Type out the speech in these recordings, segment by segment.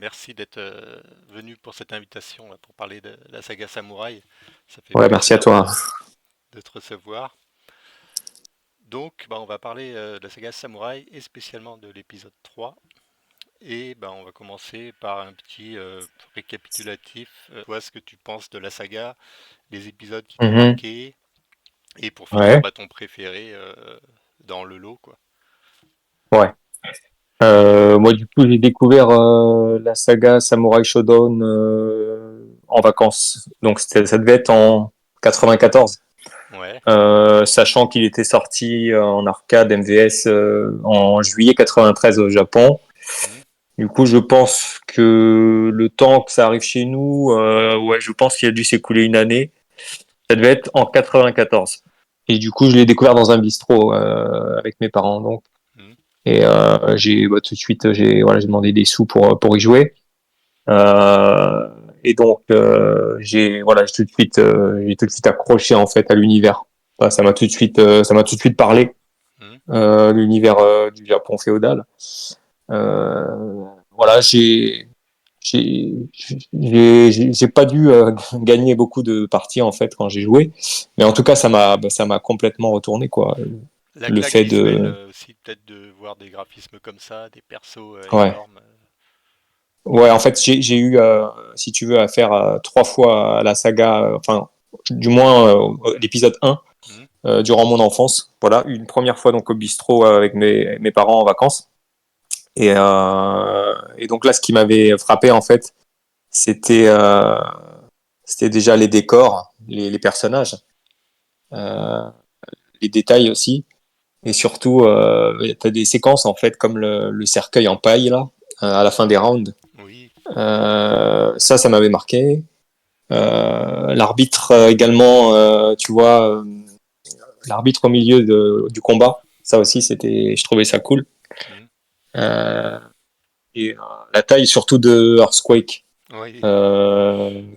Merci d'être venu pour cette invitation là, pour parler de la saga Samouraï. Ça fait Ouais, merci à plaisir toi. de te recevoir. Donc, on va parler de la saga Samouraï et spécialement de l'épisode 3. Et on va commencer par un petit récapitulatif. Toi, ce que tu penses de la saga, les épisodes qui t'ont Mhm. marqué, et pour finir, Ouais, ton préféré dans le lot, quoi. ouais. Moi, du coup, j'ai découvert la saga Samurai Shodown en vacances. Donc, ça devait être en 94, Ouais. sachant qu'il était sorti en arcade MVS en juillet 93 au Japon. Mhm. Du coup, je pense que le temps que ça arrive chez nous, ouais, je pense qu'il a dû s'écouler une année. Ça devait être en 94. Et du coup, je l'ai découvert dans un bistrot avec mes parents. Donc, Mhm. et tout de suite, j'ai demandé des sous pour y jouer. Euh, et donc, j'ai tout de suite accroché en fait à l'univers. Enfin, ça m'a tout de suite parlé, Mhm. l'univers du Japon féodal. Euh, voilà, j'ai pas dû gagner beaucoup de parties en fait quand j'ai joué, mais en tout cas ça m'a complètement retourné quoi. La Le claque fait visuelle de aussi, peut-être de voir des graphismes comme ça, des persos ouais énormes. ouais en fait j'ai eu si tu veux affaire à trois fois à la saga, enfin du moins l'épisode 1 Mhm. durant mon enfance. Voilà, une première fois donc au bistrot avec mes parents en vacances. Et donc là, ce qui m'avait frappé en fait, c'était c'était déjà les décors, les personnages, euh, les détails aussi, et surtout, tu as des séquences en fait comme le cercueil en paille là, à la fin des rounds. Oui. Ça m'avait marqué. L'arbitre également, tu vois, l'arbitre au milieu du combat, ça aussi, je trouvais ça cool. Mhm. Euh, et la taille surtout de Earthquake, Oui.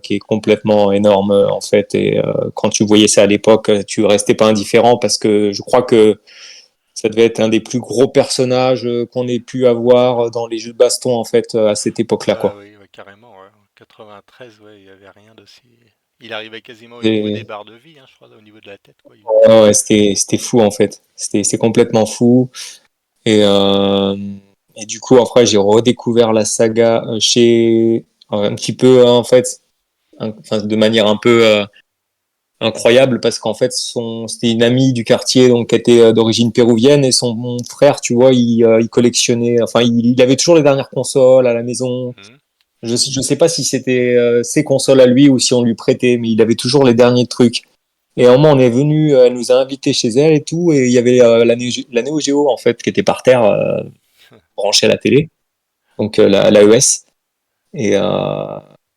qui est complètement énorme en fait. Et quand tu voyais ça à l'époque, tu restais pas indifférent parce que je crois que ça devait être un des plus gros personnages qu'on ait pu avoir dans les jeux de baston en fait à cette époque-là Bah quoi. oui, ouais, carrément, ouais. En 93, ouais, il n'y avait rien d'aussi. Il arrivait quasiment au niveau des Et, barres de vie, hein, je crois, au niveau de la tête, quoi. ouais, c'était fou en fait. C'est complètement fou. Et, euh, et du coup après j'ai redécouvert la saga chez un petit peu en fait, enfin de manière un peu incroyable parce qu'en fait c'était une amie du quartier donc qui était d'origine péruvienne et son mon frère tu vois il collectionnait enfin il avait toujours les dernières consoles à la maison. Mhm. Je sais pas si c'était ses consoles à lui ou si on lui prêtait mais il avait toujours les derniers trucs. Et à un moment on est venu, elle nous a invités chez elle et tout et il y avait la Neo Geo en fait qui était par terre branchée à la télé donc la ES et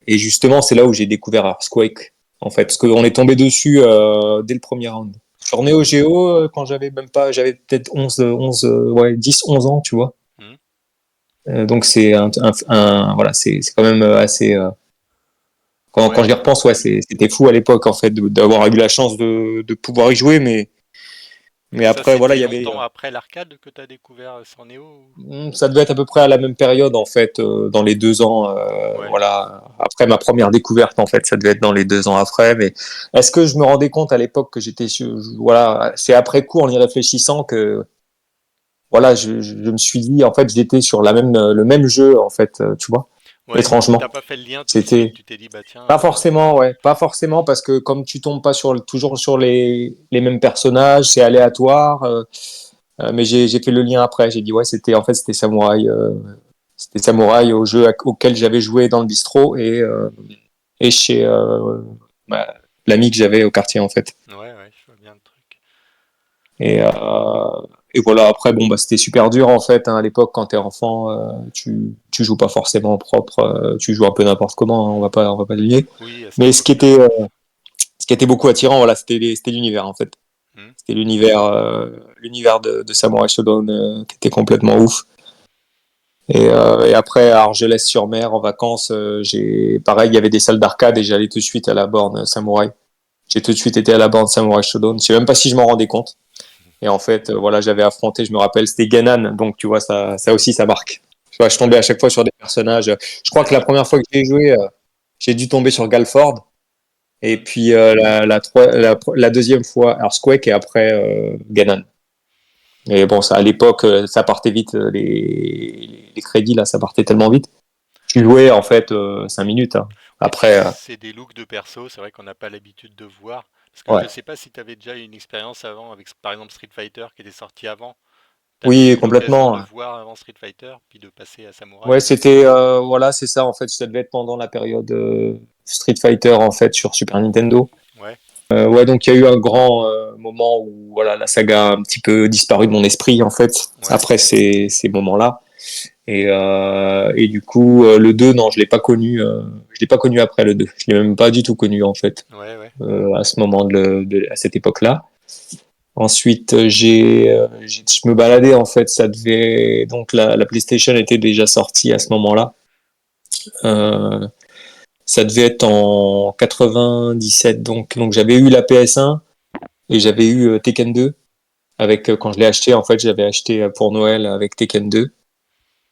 et justement c'est là où j'ai découvert Earthquake en fait parce qu'on est tombé dessus dès le premier round. Sur Neo Geo quand j'avais peut-être 11 ouais 10 11 ans tu vois. Mhm. Donc c'est voilà c'est quand même assez quand Ouais, j'y repense ouais c'était fou à l'époque en fait d'avoir eu la chance de pouvoir y jouer mais ça après voilà c'était il y avait longtemps après l'arcade que tu as découvert sans Néo ça devait être à peu près à la même période en fait, dans les 2 ans. Ouais. Voilà. Après ma première découverte en fait, ça devait être dans les 2 ans après. Mais est-ce que je me rendais compte à l'époque que voilà, c'est après coup en y réfléchissant que voilà, je me suis dit en fait j'étais sur le même jeu en fait, tu vois. Ouais, t'as Étrangement, pas fait le lien tout de suite, c'était tu t'es dit, bah tiens, pas forcément, ouais, pas forcément parce que comme tu tombes pas toujours sur les mêmes personnages, c'est aléatoire. Mais j'ai fait le lien après. J'ai dit ouais, c'était Samouraï. C'était Samouraï au jeu auquel j'avais joué dans le bistrot et chez bah, l'ami que j'avais au quartier en fait. ouais, ouais, je vois bien le truc. Et, euh, et voilà, après, bon, bah, c'était super dur en fait. Hein, à l'époque, quand t'es enfant, tu joues pas forcément propre, tu joues un peu n'importe comment, hein, on va pas le nier. Oui, à cette Mais époque-là. ce qui était beaucoup attirant, voilà, c'était l'univers en fait. Mhm. C'était l'univers de Samurai Shodown qui était complètement ouf. Et après, à Argelès-sur-Mer, en vacances, pareil, il y avait des salles d'arcade et j'allais tout de suite à la borne Samouraï. J'ai tout de suite été à la borne Samurai Shodown. Je sais même pas si je m'en rendais compte. Et en fait, voilà, j'avais affronté, je me rappelle, c'était Ganan. Donc, tu vois, ça aussi, ça marque. Tu vois, je tombais à chaque fois sur des personnages. Je crois que la première fois que j'ai joué, j'ai dû tomber sur Galford. Et Hmm. puis la deuxième fois, alors Squeak et après Ganon. Et bon, ça, à l'époque, ça partait vite, les crédits, là, ça partait tellement vite. Tu jouais, en fait, 5 minutes. Hein. Et puis Après, c'est des looks de perso, c'est vrai qu'on n'a pas l'habitude de voir. Parce que je ouais. sais pas si tu avais déjà eu une expérience avant avec par exemple Street Fighter qui était sorti avant. Tu avais Oui, eu l'occasion de complètement. voir avant Street Fighter, puis de passer à Ouais, Samurai. c'était, voilà, c'est ça, en fait, ça devait être pendant la période Street Fighter, en fait, sur Super Nintendo. Ouais, Ouais, donc il y a eu un grand moment où, voilà, la saga a un petit peu disparu de mon esprit, en fait, ouais, après ces moments-là. Et du coup, le 2 non, je l'ai pas connu après le 2. Je l'ai même pas du tout connu, en fait, ouais, ouais. à ce moment à cette époque-là. Ensuite, je me baladais, en fait, ça devait, donc la PlayStation était déjà sortie à ce moment-là. Euh, Ça devait être en 97, donc j'avais eu la PS1 et j'avais eu Tekken 2 avec quand je l'ai acheté, en fait, j'avais acheté pour Noël avec Tekken 2.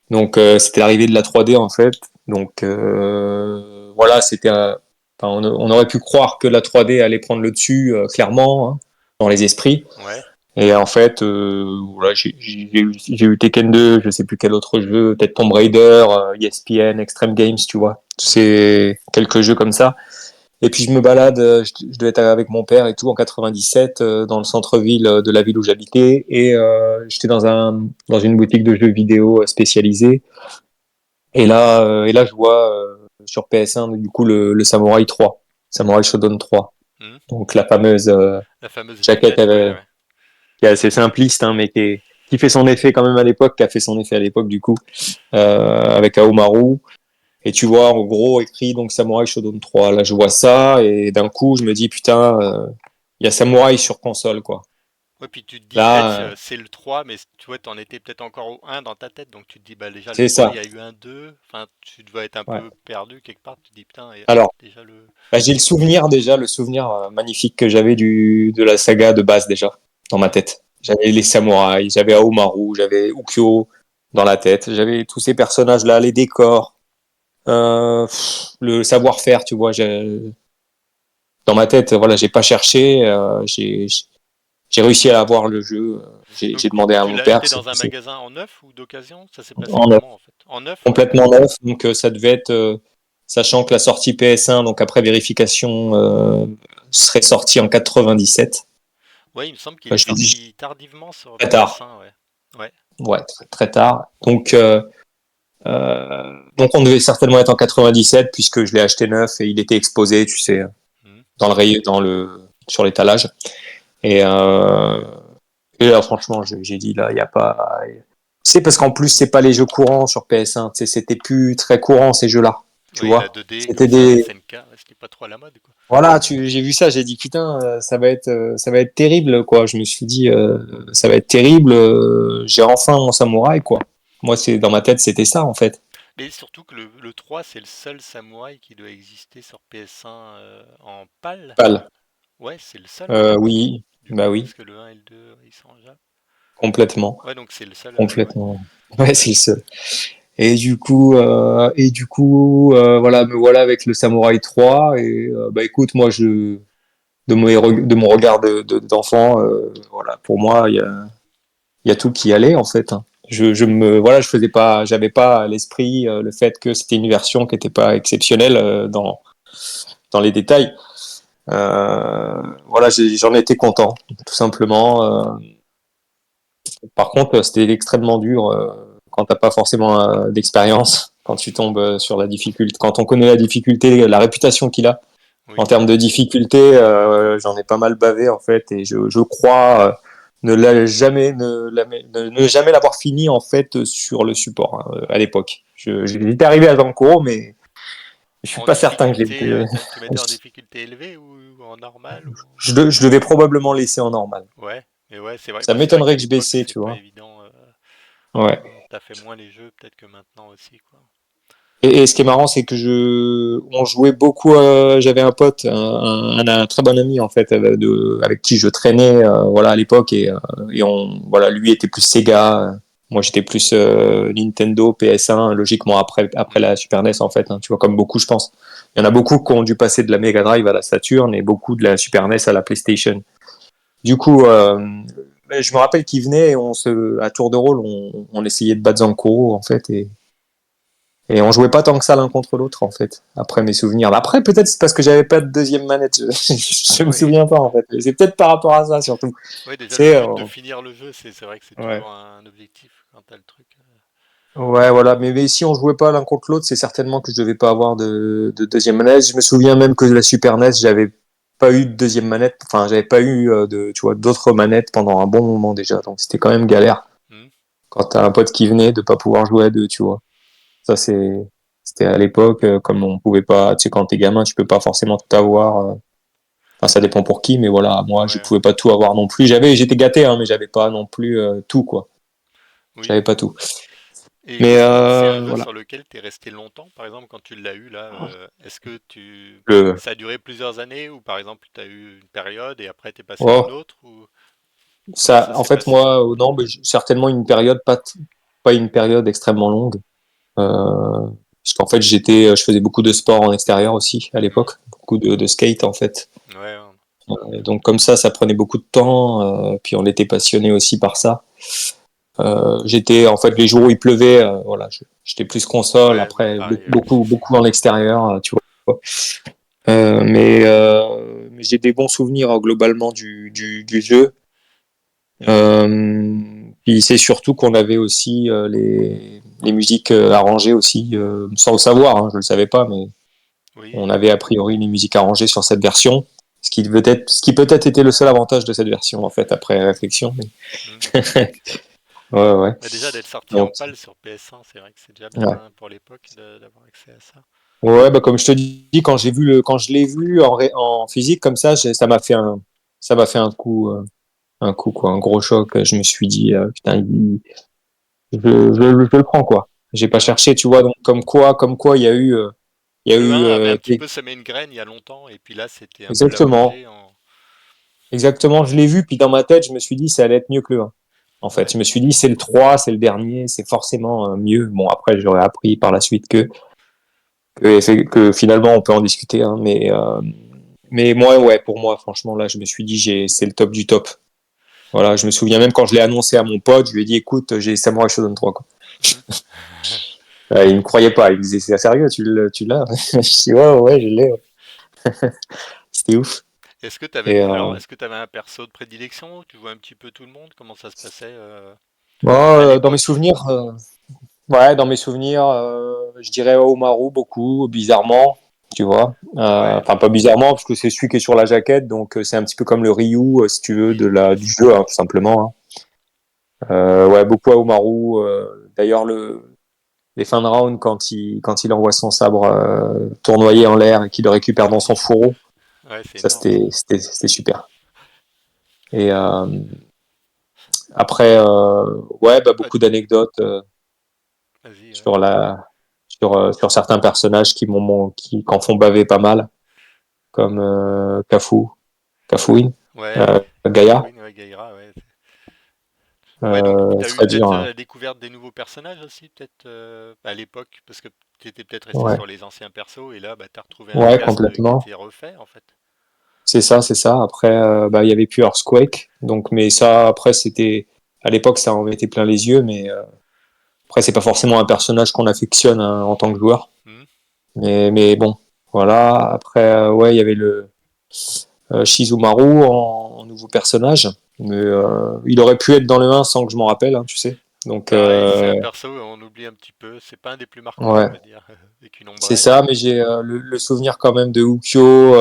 Donc c'était l'arrivée de la 3D, en fait. Donc voilà, enfin, on aurait pu croire que la 3D allait prendre le dessus clairement, hein, dans les esprits. Ouais. Et en fait, voilà, j'ai eu Tekken 2, je sais plus quel autre jeu, peut-être Tomb Raider, ESPN, Extreme Games, tu vois. Hmm. C'est quelques jeux comme ça. Et puis je me balade, je devais être avec mon père et tout en 97 dans le centre-ville de la ville où j'habitais et j'étais dans une boutique de jeux vidéo spécialisée. Et là je vois sur PS1 du coup le Samurai 3, Samurai Shodown 3. Hmm. Donc la fameuse La fameuse jaquette jaquette, ouais, ouais. qui est assez simpliste, hein, mais qui fait son effet quand même à l'époque, qui a fait son effet à l'époque du coup, avec Aomaru. Et tu vois en gros écrit donc Samurai Shodown 3. Là je vois ça et d'un coup je me dis putain, il y a Samurai sur console quoi. Ouais, puis tu te dis peut-être Là, c'est le 3, mais tu vois, t'en étais peut-être encore au 1 dans ta tête, donc tu te dis bah déjà le c'est 3, il ça. y a eu un 2, enfin tu dois être un Ouais. peu perdu quelque part, tu te dis putain, et Alors, déjà le... bah, j'ai le souvenir déjà, le souvenir magnifique que j'avais de la saga de base déjà dans ma tête. J'avais les samouraïs, j'avais Aomaru, j'avais Ukyo dans la tête, j'avais tous ces personnages là, les décors, le savoir-faire, tu vois. Dans ma tête, voilà, j'ai pas cherché, j'ai réussi à avoir le jeu. Donc J'ai demandé à tu mon l'as père, acheté dans un magasin en neuf ou d'occasion? Ça s'est passé en neuf, comment en fait? En neuf, ouais? complètement neuf. Donc ça devait être, sachant que la sortie PS1, donc après vérification, serait sortie en 97. Ouais, il me semble qu'il Enfin, est je dis sorti tardivement sur très tard. PS1, ouais. Ouais. Ouais, très tard. Donc on devait certainement être en 97 puisque je l'ai acheté neuf et il était exposé, tu sais, Mhm. dans le rayon, sur l'étalage. Et, euh, et là, franchement, j'ai dit là, il y a pas. C'est parce qu'en plus, c'est pas les jeux courants sur PS1. Tu sais, c'était plus très courant ces jeux-là. Tu Oui, la vois. 2D C'était comme ça, des. SNK, ouais, c'était pas trop à la mode, quoi. Voilà, j'ai vu ça, j'ai dit putain, ça va être terrible, quoi. Je me suis dit, ça va être terrible. J'ai enfin mon samouraï, quoi. Moi, c'est dans ma tête, c'était ça, en fait. Mais surtout que le 3, c'est le seul samouraï qui doit exister sur PS1 en PAL. Pâle. Ouais, c'est le seul, hein, Oui, du bah coup, oui, parce que le 1 et le 2, ils sont en Jap. complètement, Ouais, donc c'est le seul, ouais. complètement. Ouais, c'est le seul. Voilà, me voilà avec le Samouraï 3 et bah écoute, moi de mon regard d'enfant, voilà, pour moi il y a tout qui allait en fait. Hein. Voilà, j'avais pas à l'esprit le fait que c'était une version qui n'était pas exceptionnelle dans les détails. Voilà, j'en étais content, tout simplement. Par contre, c'était extrêmement dur quand t'as pas forcément d'expérience, quand tu tombes sur la difficulté, quand on connaît la difficulté, la réputation qu'il a en Oui. termes de difficulté, j'en ai pas mal bavé en fait, et je crois ne jamais l'avoir fini en fait sur le support hein, à l'époque. J'étais arrivé à Zankuro, mais je suis En pas certain que difficulté, j'étais. tu mettais en difficulté élevée ou en normal ou... Je devais probablement laisser en normal. Ouais, mais ouais, c'est vrai. Ça Bah, c'est vrai m'étonnerait qu'à que je l'époque, baissais, c'est tu pas vois. évident. Ouais. T'as fait moins les jeux peut-être que maintenant aussi, quoi. Et ce qui est marrant, c'est que on jouait beaucoup. J'avais un pote, un très bon ami en fait, avec qui je traînais, voilà à l'époque, et voilà, lui était plus Sega, Moi, j'étais plus Nintendo, PS1, logiquement après Mm. la Super NES, en fait. Hein, tu vois, comme beaucoup, je pense. Il y en a beaucoup qui ont dû passer de la Mega Drive à la Saturn et beaucoup de la Super NES à la PlayStation. Du coup, je me rappelle qu'ils venaient et à tour de rôle, on essayait de battre Zankoro, en fait, et on jouait pas tant que ça l'un contre l'autre, en fait, après mes souvenirs. Après, peut-être c'est parce que j'avais pas de deuxième manette, je me Oui. souviens pas, en fait. C'est peut-être par rapport à ça, surtout. Ouais, déjà le C'est, but de finir le jeu, c'est vrai que c'est ouais. toujours un objectif quand t'as le truc. Ouais, voilà. Mais si on jouait pas l'un contre l'autre, c'est certainement que je devais pas avoir de deuxième manette. Je me souviens même que la Super NES, j'avais pas eu de deuxième manette. Enfin, j'avais pas eu tu vois, d'autres manettes pendant un bon moment déjà. Donc c'était quand même galère Hmm. quand t'as un pote qui venait de pas pouvoir jouer à deux, tu vois. Ça c'était à l'époque, comme on pouvait pas, tu sais, quand t'es gamin, tu peux pas forcément tout avoir. Enfin, ça dépend pour qui, mais voilà, moi, je Ouais. pouvais pas tout avoir non plus. J'étais gâté, hein, mais j'avais pas non plus tout, quoi. Oui. J'avais pas tout. Et Mais est-ce que c'est un jeu voilà. sur lequel tu es resté longtemps, par exemple, quand tu l'as eu là, est-ce que Le, ça a duré plusieurs années ou par exemple tu as eu une période et après tu es passé à une oh, autre ou comment ça, ça en s'est fait, passé? moi, non, mais certainement une période, pas une période extrêmement longue. Parce qu'en fait, je faisais beaucoup de sport en extérieur aussi à Hmm. l'époque, beaucoup de skate en fait. Ouais, Donc comme ça prenait beaucoup de temps. Puis on était passionné aussi par ça. J'étais en fait les jours où il pleuvait, voilà, j'étais plus console. ouais, bah Après, pareil, ouais. beaucoup en extérieur, tu vois. Mais j'ai des bons souvenirs globalement du jeu. Puis c'est surtout qu'on avait aussi les musiques arrangées aussi, sans le savoir, hein, je le savais pas, mais Oui. on avait a priori les musiques arrangées sur cette version, ce qui peut-être était le seul avantage de cette version en fait après réflexion. Hmm. Ouais, ouais. Bah, déjà d'être sorti en Donc, pâle sur PS1, c'est vrai que c'est déjà bien ouais. hein, pour l'époque d'avoir accès à ça. Ouais, bah comme je te dis, quand je l'ai vu en physique comme ça, ça m'a fait un coup quoi, un gros choc. Je me suis dit, putain, je le prends quoi. J'ai pas Ouais. cherché, tu vois. Donc comme quoi, il y a Le eu, 1 avait un petit peu semé une graine il y a longtemps et puis là c'était un peu exactement, l'apogée en. exactement. Je l'ai vu, puis dans ma tête, je me suis dit, ça allait être mieux que le 1. En fait, Ouais. je me suis dit, c'est le 3, c'est le dernier, c'est forcément mieux. Bon, après, j'aurais appris par la suite que finalement, on peut en discuter, hein, mais moi, ouais, pour moi, franchement, là, je me suis dit, c'est le top du top. Voilà, je me souviens même quand je l'ai annoncé à mon pote, je lui ai dit, écoute, j'ai Samurai Shodown 3, quoi. Hmm. Il me croyait pas, il me disait, c'est sérieux, tu l'as? Je dis, ouais, ouais, je l'ai. Ouais. C'était ouf. Et Est-ce que tu avais un perso de prédilection? Tu vois un petit peu tout le monde? Comment ça se passait à dans mes l'époque? souvenirs, ouais, dans mes souvenirs, je dirais Omaru beaucoup, bizarrement, tu vois. Ouais, Enfin, pas bizarrement, parce que c'est celui qui est sur la jaquette, donc c'est un petit peu comme le Ryu, si tu veux, oui, du classique. jeu, hein, tout simplement. Hein. Ouais, beaucoup à Omaru. D'ailleurs, les fins de round, quand il envoie son sabre tournoyer en l'air et qu'il le récupère dans son Oui, fourreau, ouais, c'est ça, énorme ça. c'était super. Et après, ouais, bah, Ah, beaucoup d'anecdotes. vas-y, ouais. Sur sur certains personnages qui en font baver pas mal, comme Kafouine, Ouais, Gaïa. Cafouine, ouais, Gaïra, ouais. Ouais, donc tu as eu Très dur. peut-être Hein. la découverte des nouveaux personnages aussi, peut-être à l'époque, parce que tu étais peut-être resté Ouais, sur les anciens persos et là, bah, tu as retrouvé un ouais, cast qui complètement. était refait en fait. C'est ça, c'est ça. Après, bah, il y avait plus Earthquake, donc mais ça, après, c'était à l'époque, ça en mettait plein les yeux, mais après, c'est pas forcément un personnage qu'on affectionne hein, en tant que joueur. Hmm. Mais bon, voilà. Après, ouais, il y avait le Shizumaru en nouveau personnage. Mais il aurait pu être dans le 1 sans que je m'en rappelle, hein, tu sais. Donc, Pareil, c'est un perso, on oublie un petit peu. C'est pas un des plus marquants, on ouais, va dire, avec une c'est ombrelle. ça. Mais j'ai le souvenir quand même de Ukyo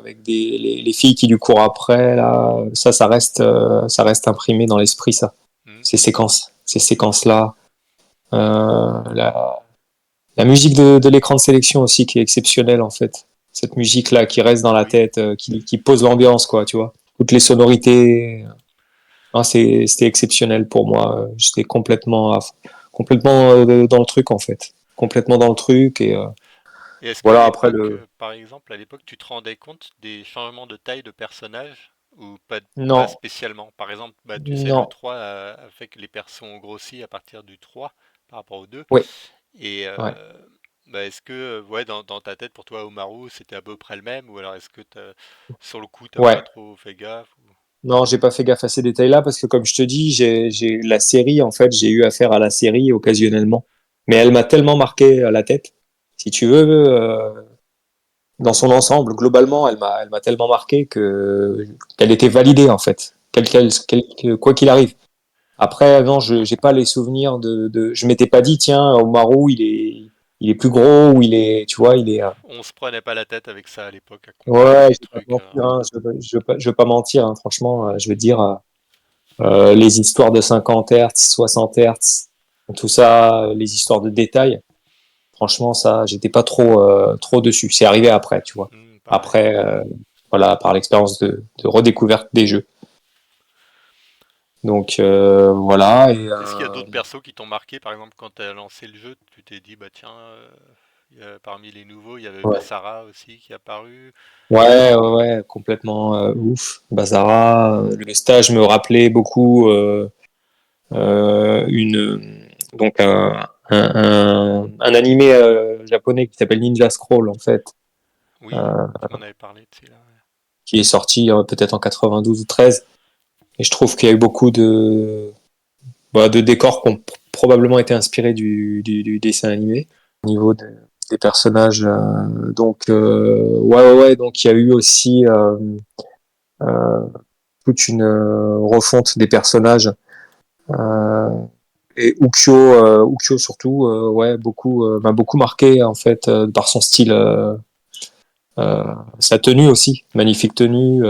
avec les filles qui lui courent après. Là, ça reste imprimé dans l'esprit, ça. Hmm. Ces séquences-là. La musique de l'écran de sélection aussi qui est exceptionnelle, en fait. Cette musique-là qui reste dans la Oui. tête, qui pose l'ambiance, quoi, tu vois. Toutes les sonorités. Ah, c'était exceptionnel pour moi. J'étais complètement dans le truc en fait, complètement dans le truc et Et est-ce qu'à voilà après l'époque, le. par exemple, à l'époque, tu te rendais compte des changements de taille de personnages ou pas, pas Non, spécialement? Par exemple, bah, tu sais, le non, 3 a fait que les persos ont grossi à partir du 3 par rapport au 2. oui, Et ouais, bah, est-ce que, ouais, dans ta tête, pour toi, Omaru, c'était à peu près le même? Ou alors est-ce que sur le coup, t'as pas ouais. trop fait gaffe? Non, j'ai pas fait gaffe à ces détails-là parce que, comme je te dis, j'ai la série, en fait, j'ai eu affaire à la série occasionnellement. Mais elle m'a tellement marqué à la tête, si tu veux, dans son ensemble, globalement, elle m'a tellement marqué qu'elle était validée, en fait, quoi qu'il arrive. Après, non, je j'ai pas les souvenirs je m'étais pas dit, tiens, Omaru, il est plus gros ou il est, tu vois, il est, On se prenait pas la tête avec ça à l'époque, à comparer ouais, les je vais pas te trucs. mentir, hein, je veux pas mentir, hein, franchement, je veux dire, les histoires de 50 Hz, 60 Hz, tout ça, les histoires de détails, franchement, ça, j'étais pas trop dessus. C'est arrivé après, tu vois. Pareil. Après, voilà, par l'expérience de redécouverte des jeux. Donc, voilà, et Est-ce qu'il y a d'autres persos qui t'ont marqué, par exemple, quand tu as lancé le jeu, tu t'es dit, bah tiens, parmi les nouveaux, il y avait ouais. Basara aussi qui est apparu. Ouais, complètement ouf. Bazara, le stage me rappelait beaucoup donc un animé japonais qui s'appelle Ninja Scroll en fait, Oui, euh, tu m'en avais parlé de celui-là. qui est sorti peut-être en 92 ou 13. Et je trouve qu'il y a eu beaucoup de décors qui ont probablement été inspirés du dessin animé au niveau des personnages. Donc ouais, donc il y a eu aussi euh, toute une refonte des personnages. Euh, et Ukyo surtout, ouais, m'a beaucoup marqué en fait par son style, sa tenue aussi, magnifique tenue,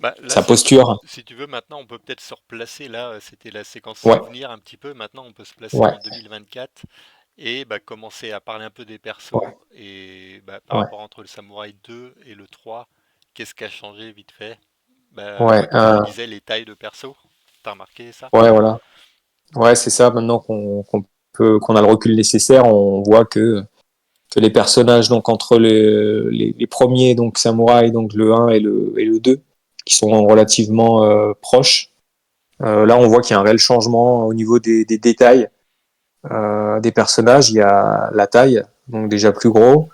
Bah, là, sa posture. si tu veux, maintenant, on peut peut-être se replacer. Là, c'était la séquence Ouais, souvenir un petit peu. Maintenant, on peut se placer ouais, en 2024 et bah, commencer à parler un peu des persos. ouais, Et bah, par ouais, rapport entre le Samouraï 2 et le 3, qu'est-ce qui a changé vite fait? Bah, ouais, ouais, comme tu disais, les tailles de persos. T'as remarqué ça? ouais, voilà. Ouais, c'est ça. Maintenant qu'on a le recul nécessaire, on voit que les personnages donc entre les premiers donc samouraïs donc le un et le 2 qui sont relativement proches. Là, on voit qu'il y a un réel changement au niveau des détails des personnages. Il y a la taille, donc déjà plus gros,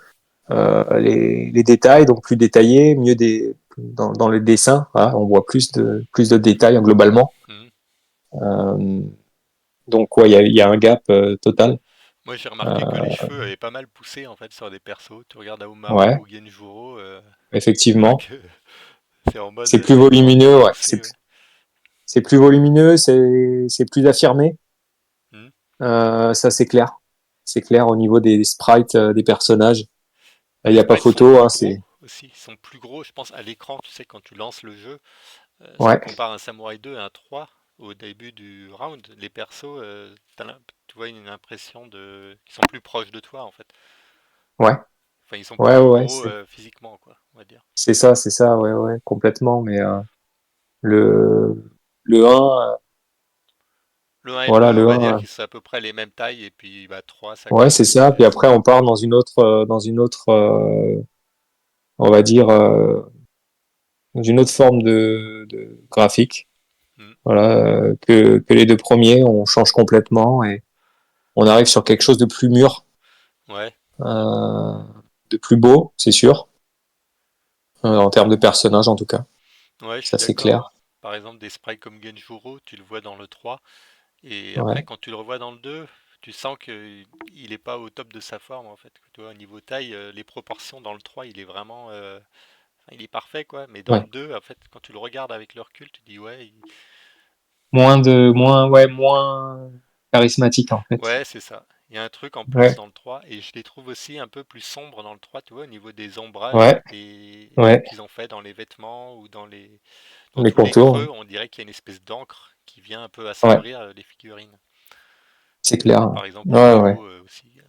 les détails, donc plus détaillés, dans les dessins. Hein, on voit plus de détails hein, globalement. Mhm. Euh, donc, ouais, il y a un gap total. Moi, j'ai remarqué que les Euh, cheveux avaient pas mal poussé en fait sur des persos. Tu regardes Aomaru ouais, ou Genjuro, tu vois effectivement. que c'est en mode C'est plus c'est encore volumineux, ouais. poussé. Ouais. C'est plus volumineux, c'est plus affirmé. Mhm. Ça, c'est clair. C'est clair au niveau des sprites des personnages. Il Les n'y a pas sprites sont photo, plus hein, gros c'est. aussi. Ils sont plus gros, je pense, à l'écran. Tu sais, quand tu lances le jeu, si tu Ouais, compares un Samouraï 2 à un 3 au début du round, les persos, tu vois une impression de qu'ils sont plus proches de toi en fait. ouais, Enfin, ils sont ouais, plus ouais, gros physiquement, quoi, on va dire. c'est ça, ouais, ouais, complètement. Mais le, le 1, Le 1 et le voilà, 2, on le va dire 1, qu'ils sont à peu près les mêmes tailles, et puis bah, 3, ça ouais, c'est grossit. ça. Puis après, on part on va dire, dans une autre forme de graphique. Hmm. Voilà, que les deux premiers, on change complètement et on arrive sur quelque chose de plus mûr, Ouais, euh, de plus beau, c'est sûr, en termes de personnages en tout cas. ouais, je Ça, suis c'est d'accord. clair. Par exemple, des sprites comme Genjuro, tu le vois dans le 3, et après, Ouais, quand tu le revois dans le 2, tu sens qu'il n'est pas au top de sa forme, en fait. Tu vois, au niveau taille, les proportions dans le 3, il est vraiment... enfin, il est parfait, quoi. Mais dans le ouais. 2, en fait, quand tu le regardes avec le recul, tu dis, ouais, Moins charismatique en fait. ouais, c'est ça. Il y a un truc en plus Ouais, dans le 3, et je les trouve aussi un peu plus sombres dans le 3, tu vois, au niveau des ombrages, ouais, ce ouais. qu'ils ont fait dans les vêtements ou dans Les tous les contours. creux, on dirait qu'il y a une espèce d'encre qui vient un peu Ouais, assombrir les figurines. c'est clair. Par exemple, Ouais, ouais, Ukyo aussi.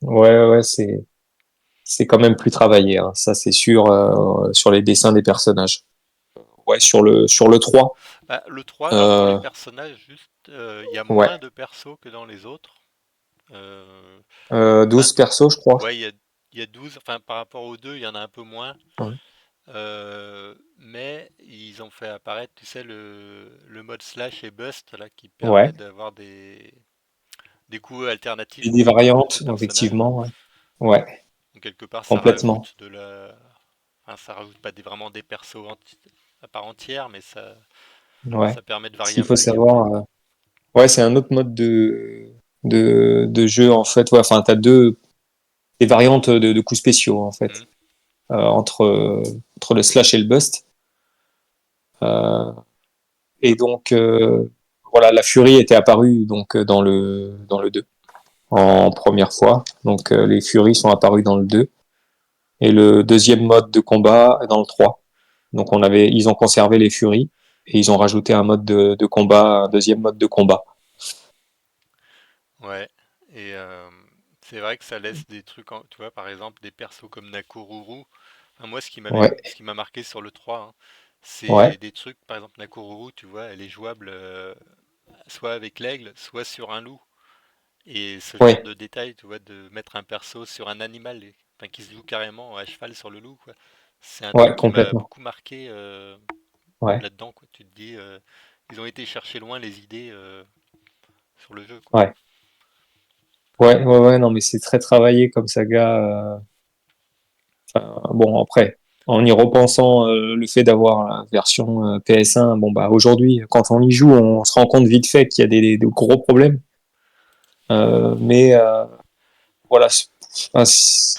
ouais, c'est quand même plus travaillé, hein. Ça, c'est sûr, sur les dessins des personnages. Ouais, sur le 3, Bah, le 3, alors pour les euh, personnages, juste, il y a ouais, moins de persos que dans les autres. Euh, Enfin, 12 persos, je crois. ouais, il y a 12, enfin par rapport aux deux, il y en a un peu moins. Ouais, mais ils ont fait apparaître, tu sais, le mode slash et bust là qui permet Ouais. d'avoir des coups alternatifs Et pour des ton variantes, personnage. effectivement. Ouais. Ouais, Donc quelque part, ça complètement. rajoute enfin, ça rajoute pas vraiment des persos à part entière, mais Ouais. ça permet de Ce varier qu'il un faut peu le gameplay. savoir, ouais, c'est un autre mode de jeu en fait. Ouais, enfin, t'as des variantes de coups spéciaux en Hmm. fait, entre le slash et le bust. Euh, et donc voilà, la Fury était apparue donc dans le 2 en première fois. Donc les Furies sont apparus dans le 2 et le deuxième mode de combat dans le 3. Donc ils ont conservé les Furies et ils ont rajouté un mode de combat, un deuxième mode de combat. Ouais. Et c'est vrai que ça laisse des trucs, tu vois, par exemple, des persos comme Nakoruru. Enfin, moi, Ouais, ce qui m'a marqué sur le 3, hein, c'est ouais, des trucs, par exemple, Nakoruru, tu vois, elle est jouable soit avec l'aigle, soit sur un loup. Et ce genre ouais, de détail, tu vois, de mettre un perso sur un animal, enfin, qui se joue carrément à cheval sur le loup, quoi. C'est un truc ouais, qui m'a complètement. beaucoup marqué Ouais, là-dedans, quoi. Tu te dis, ils ont été chercher loin les idées sur le jeu, quoi. ouais, ouais, ouais, ouais, non, mais c'est très travaillé comme saga. Bon, après, en y repensant, le fait d'avoir la version PS1, bon, bah, aujourd'hui, quand on y joue, on se rend compte vite fait qu'il y a des gros problèmes. Mais voilà, enfin,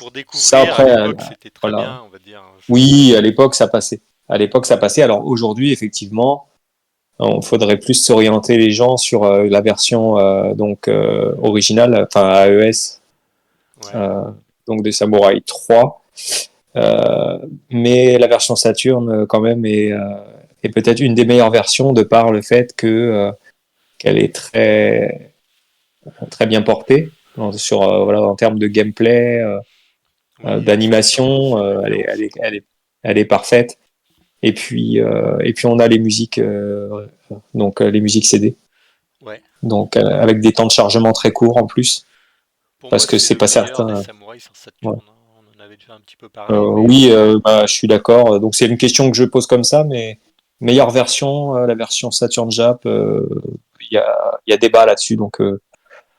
Pour ça découvrir, à après, l'époque, c'était très voilà. bien, on va dire, hein. Oui, à l'époque, ça passait. À l'époque, ça passait. Alors aujourd'hui, effectivement, il faudrait plus s'orienter les gens sur la version originale, enfin AES, Ouais, euh, donc de Samurai 3. Mais la version Saturn, quand même, est peut-être une des meilleures versions de par le fait qu'elle est très, très bien portée voilà, en termes de gameplay, oui, ça change d'animation. aussi de Elle l'ambiance. est, elle est, elle est parfaite. Et puis on a les musiques, donc les musiques CD. Ouais. Donc avec des temps de chargement très courts en plus, Pour moi, parce que c'est c'est le pas meilleur des certain. samouraïs sur Ouais. Saturn, hein. On en avait déjà un petit peu parlé, mais Oui, bah, je suis d'accord. Donc c'est une question que je pose comme ça, mais meilleure version, la version Saturn Jap, il y a débat là-dessus. Donc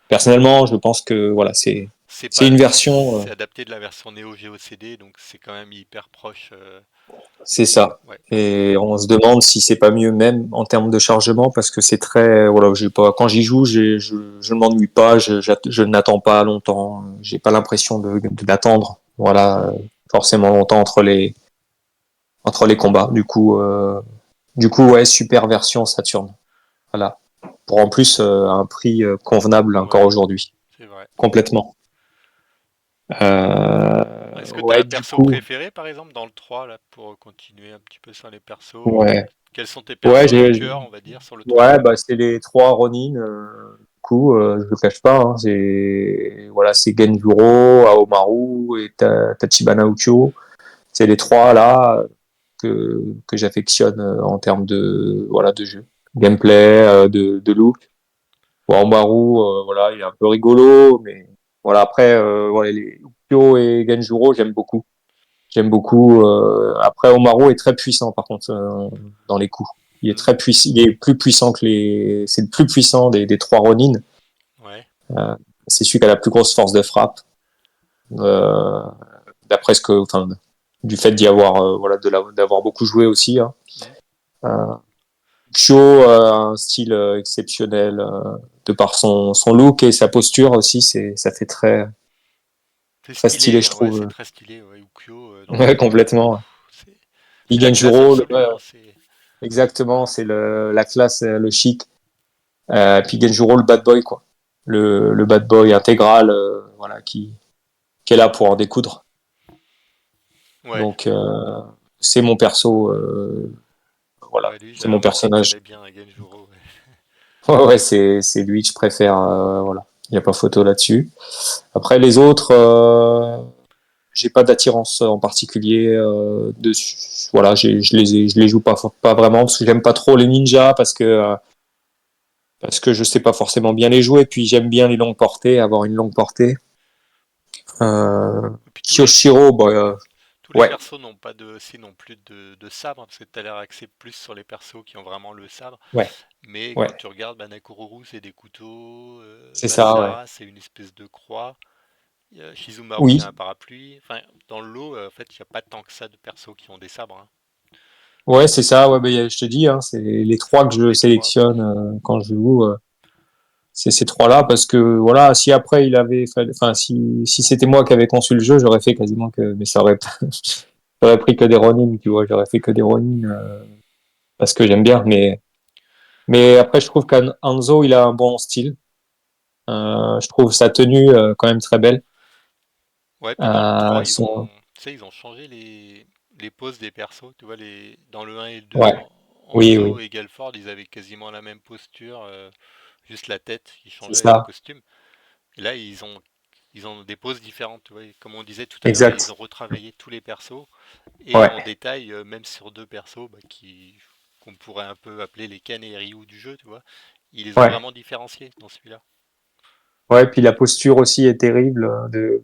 personnellement, je pense que voilà, c'est c'est pas, une version, c'est adapté de la version Neo Geo CD, donc c'est quand même hyper proche. c'est ça. Ouais. Et on se demande si c'est pas mieux même en termes de chargement, parce que c'est très, voilà, j'ai pas, quand j'y joue, je ne m'ennuie pas, je n'attends pas longtemps, j'ai pas l'impression d'attendre, voilà, forcément longtemps entre les combats. Du coup, ouais, super version Saturn. Voilà. Pour en plus un prix convenable encore Ouais, aujourd'hui. c'est vrai. Complètement. Est-ce que tu as Ouais, un du perso coup, préféré, par exemple, dans le 3 là, pour continuer un petit peu sur les persos? ouais. Quels sont tes Ouais, persos coup de cœur, on va dire, sur le 3? ouais, bah, c'est les trois Ronin. Du coup, je le cache pas. Hein, voilà, c'est Genjuro, Aomaru et Tachibana Uchiho. C'est les trois là que j'affectionne en termes de jeu, gameplay, de look. Bon, Aomaru, voilà, il est un peu rigolo, mais voilà, après, voilà, les Uchiho et Genjuro, j'aime beaucoup. J'aime beaucoup. Après, Omaru est très puissant, par contre, dans les coups. Il est Hmm. très puissant. Il est plus puissant que les. C'est le plus puissant des trois Ronin. Ouais. Euh, c'est celui qui a la plus grosse force de frappe. Euh, d'après enfin, du fait d'y avoir, voilà, d'avoir beaucoup joué aussi. Hein. Hmm. Euh, Cho a un style exceptionnel de par son look et sa posture aussi. Ça fait très, C'est très stylé, stylé, je hein, ouais, trouve. c'est très stylé. Ouais. Ukyo, dans le Ouais, 3, complètement. c'est c'est la classe Igenjuro, absolue, ouais, hein, exactement, c'est la classe, le chic. Puis Genjuro, le bad boy, quoi. Le bad boy intégral, voilà, qui est là pour en découdre. ouais. Donc, c'est mon perso, voilà, Ouais, lui, c'est j'avais mon remarqué que personnage. t'aimais bien Genjuro. Ouais. Ouais, ouais, c'est lui que je préfère, voilà. Il n'y a pas photo là-dessus. Après, les autres, j'ai pas d'attirance en particulier dessus. Voilà, je les joue pas vraiment parce que j'aime pas trop les ninjas parce que je sais pas forcément bien les jouer. Puis j'aime bien les longues portées, avoir une longue portée. Euh, Et puis Kyoshiro, bah, tous les Ouais, persos n'ont pas de, si non plus de sabre, parce que tu as l'air axé plus sur les persos qui ont vraiment le sabre. ouais, Mais ouais. quand tu regardes, bah, Nakoruru, c'est des couteaux, C'est ça, ouais. Basara, c'est une espèce de croix. Shizumaru, il a Oui, un parapluie. Enfin, dans le lot, en fait, il n'y a pas tant que ça de persos qui ont des sabres, hein. ouais, c'est ça. Ouais, je te dis, hein, c'est les trois que je Les trois. sélectionne quand je joue. C'est ces trois-là parce que voilà, si après il avait fallu, enfin si c'était moi qui avais conçu le jeu, j'aurais fait quasiment que, mais ça aurait, j'aurais pris que des Ronin, tu vois, j'aurais fait que des Ronin parce que j'aime bien. Mais après, je trouve qu'Anzo, il a un bon style. Je trouve sa tenue quand même très belle. Ouais, puis dans le 3 ils Son, ont, tu sais, ils ont changé les poses des persos. Tu vois, dans le 1 et le 2, ouais, oui, Hanzo oui, et Galford, ils avaient quasiment la même posture, juste la tête qui c'est changeait avec le ça, costume. Et là, ils ont des poses différentes. Tu vois. Et comme on disait tout à l'heure, ils ont exact. retravaillé tous les persos et en Ouais, détail, même sur deux persos bah, qu'on pourrait un peu appeler les Ken et Ryu du jeu, tu vois. Ils les ont ouais, vraiment différenciés dans celui-là. ouais. Puis la posture aussi est terrible de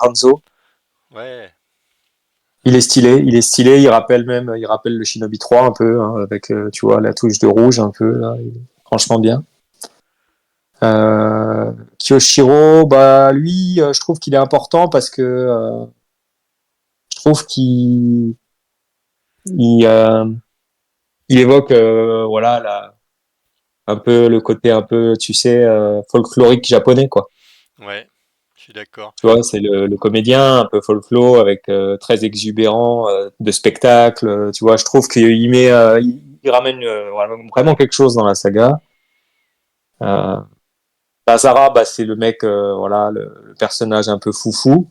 Hanzo. Ouais, Il est stylé, il rappelle le Shinobi 3 un peu, hein, avec, tu vois, la touche de rouge un peu, là, il est franchement bien. Kyoshiro, bah, lui, je trouve qu'il est important parce que, je trouve il, euh, il évoque, voilà, un peu le côté un peu, tu sais, folklorique japonais, quoi. ouais, je suis d'accord. Tu vois, c'est le comédien un peu folklore avec très exubérant de spectacle. Tu vois, je trouve qu'il met, il ramène voilà, vraiment quelque chose dans la saga. Euh, Bazara, bah, c'est le mec, voilà, le personnage un peu foufou,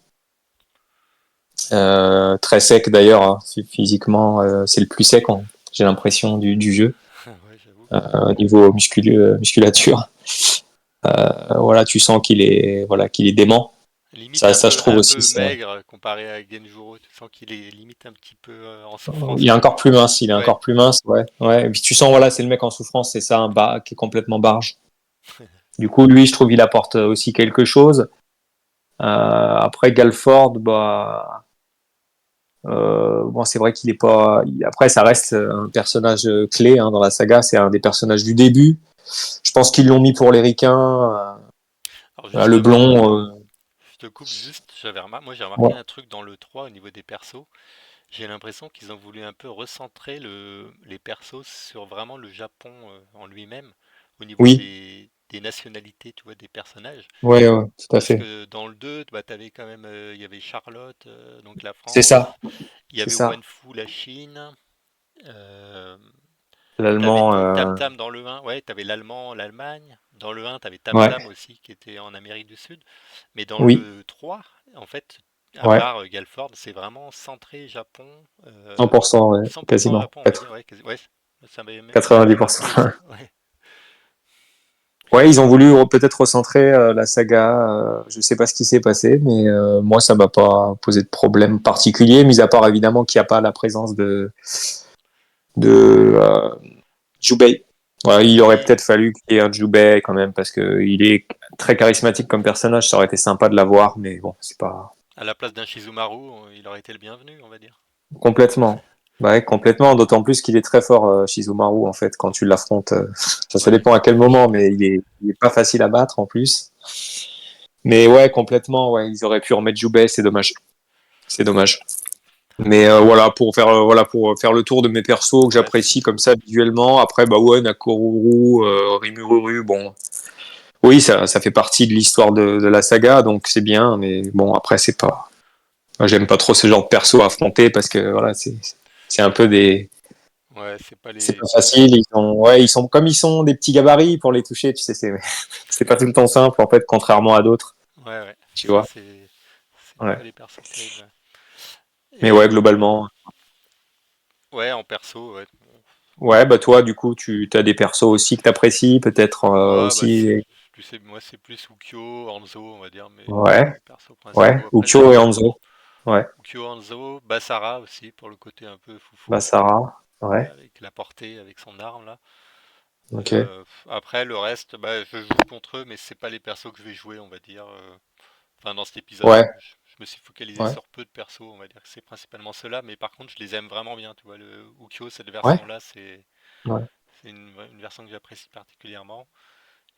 très sec d'ailleurs, hein, physiquement, c'est le plus sec, j'ai l'impression du jeu Ouais, j'avoue. au niveau musculature. Voilà, tu sens voilà, qu'il est dément. Limite Ça, je trouve un aussi. peu maigre comparé à Genjuro. Tu sens qu'il est limite un petit peu en souffrance, Il est quoi. encore plus mince, il est Ouais, encore plus mince, ouais. Ouais. Et puis tu sens, voilà, c'est le mec en souffrance, c'est ça, qui est complètement barge. Du coup, lui, je trouve, il apporte aussi quelque chose. Après, Galford, bah, bon, c'est vrai qu'il est pas. Après, ça reste un personnage clé hein, dans la saga. C'est un des personnages du début. Je pense qu'ils l'ont mis pour les ricains. alors Le justement, blond. je te coupe juste, moi j'ai remarqué Ouais. un truc dans le 3 au niveau des persos. J'ai l'impression qu'ils ont voulu un peu recentrer les persos sur vraiment le Japon en lui-même, au niveau Oui. des nationalités, tu vois, des personnages. Ouais, ouais, tout à Parce fait. que dans le 2, bah, t'avais quand même, il y avait Charlotte, donc la C'est ça. France, il y C'est avait ça. Wanfu, la Chine, euh, t'avais L'allemand. Tam Tam dans le 1, ouais, t'avais l'Allemand, l'Allemagne. Dans le 1, t'avais Tam Ouais. Tam aussi, qui était en Amérique du Sud. Mais dans Oui. le 3, en fait, à Ouais. part Galford, c'est vraiment centré Japon, 100%, ouais, 100% quasiment. Japon, on va dire. Ouais, ouais, ça m'avait même pas remarqué 90%. ça. Ouais. Ouais, ils ont voulu peut-être recentrer la saga. Je sais pas ce qui s'est passé, mais moi, ça m'a pas posé de problème particulier, mis à part évidemment qu'il n'y a pas la présence de Jubei. Voilà, il aurait Oui, peut-être fallu qu'il y ait un Jubei quand même, parce que il est très charismatique comme personnage. Ça aurait été sympa de l'avoir, mais bon, c'est pas à la place d'un Shizumaru, il aurait été le bienvenu, on va dire. complètement. Bah ouais, complètement. D'autant plus qu'il est très fort, Shizumaru, en fait, quand tu l'affrontes. Ça Ouais, dépend à quel moment, mais il est pas facile à battre en plus. Mais ouais, complètement, ouais, ils auraient pu remettre Joubert, c'est dommage. C'est dommage. Mais voilà, pour faire le tour de mes persos que ouais, c'est j'apprécie comme ça visuellement. Après, bah ouais, Nakoruru, Rimururu, bon, oui, ça fait partie de l'histoire de la saga, donc c'est bien. Mais bon, après, c'est pas, moi, j'aime pas trop ce genre de perso à affronter parce que voilà, c'est un peu ouais, c'est pas c'est les. pas facile. Ouais, comme ils sont des petits gabarits pour les toucher, tu sais, c'est pas tout le temps simple en fait, contrairement à d'autres, Ouais, ouais, tu ça vois. c'est Ouais. pas les persos terribles. Mais Et ouais, globalement. ouais, en perso, ouais. Ouais, bah toi, du coup, tu as des persos aussi que t'apprécies, peut-être Moi, bah, aussi. moi, c'est plus Ukyo, Hanzo, on va dire, Ouais, mes persos ouais. principaux. Après, Ucho et Hanzo. Ouais. Ukyo, Hanzo, Basara aussi, pour le côté un peu foufou, Basara. Ouais. avec la portée, avec son arme, là. Ok. Après, le reste, bah, je joue contre eux, mais c'est pas les persos que je vais jouer, on va dire. Enfin, dans cet épisode, Ouais. Je me suis focalisé Ouais, sur peu de persos, on va dire que c'est principalement ceux-là, mais par contre, je les aime vraiment bien. Tu vois, le Ukyo, cette ouais, version-là, ouais, c'est une version que j'apprécie particulièrement.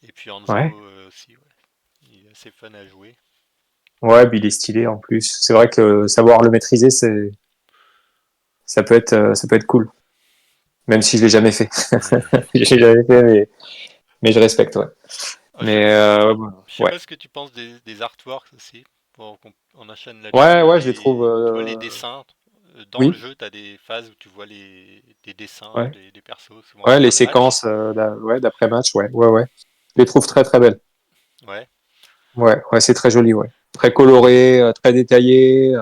Et puis Hanzo ouais. aussi, ouais. Il est assez fun à jouer. Ouais, puis il est stylé en plus. C'est vrai que savoir le maîtriser, ça peut être cool. Même si je l'ai jamais fait. Je l'ai jamais fait, mais je respecte, ouais. Ah, Mais je sais ouais, pas ce que tu penses des artworks aussi, pour qu'on on enchaîne ouais, là-dessus. ouais, je les trouve. Tu vois les dessins, dans le Oui, jeu, tu as des phases où tu vois des dessins ouais, des persos, souvent en ouais, les fin de match. séquences, ouais, d'après match, ouais, ouais, ouais. Je les trouve très, très belles. Ouais, Ouais, ouais, c'est très joli, ouais. Très coloré, très détaillé.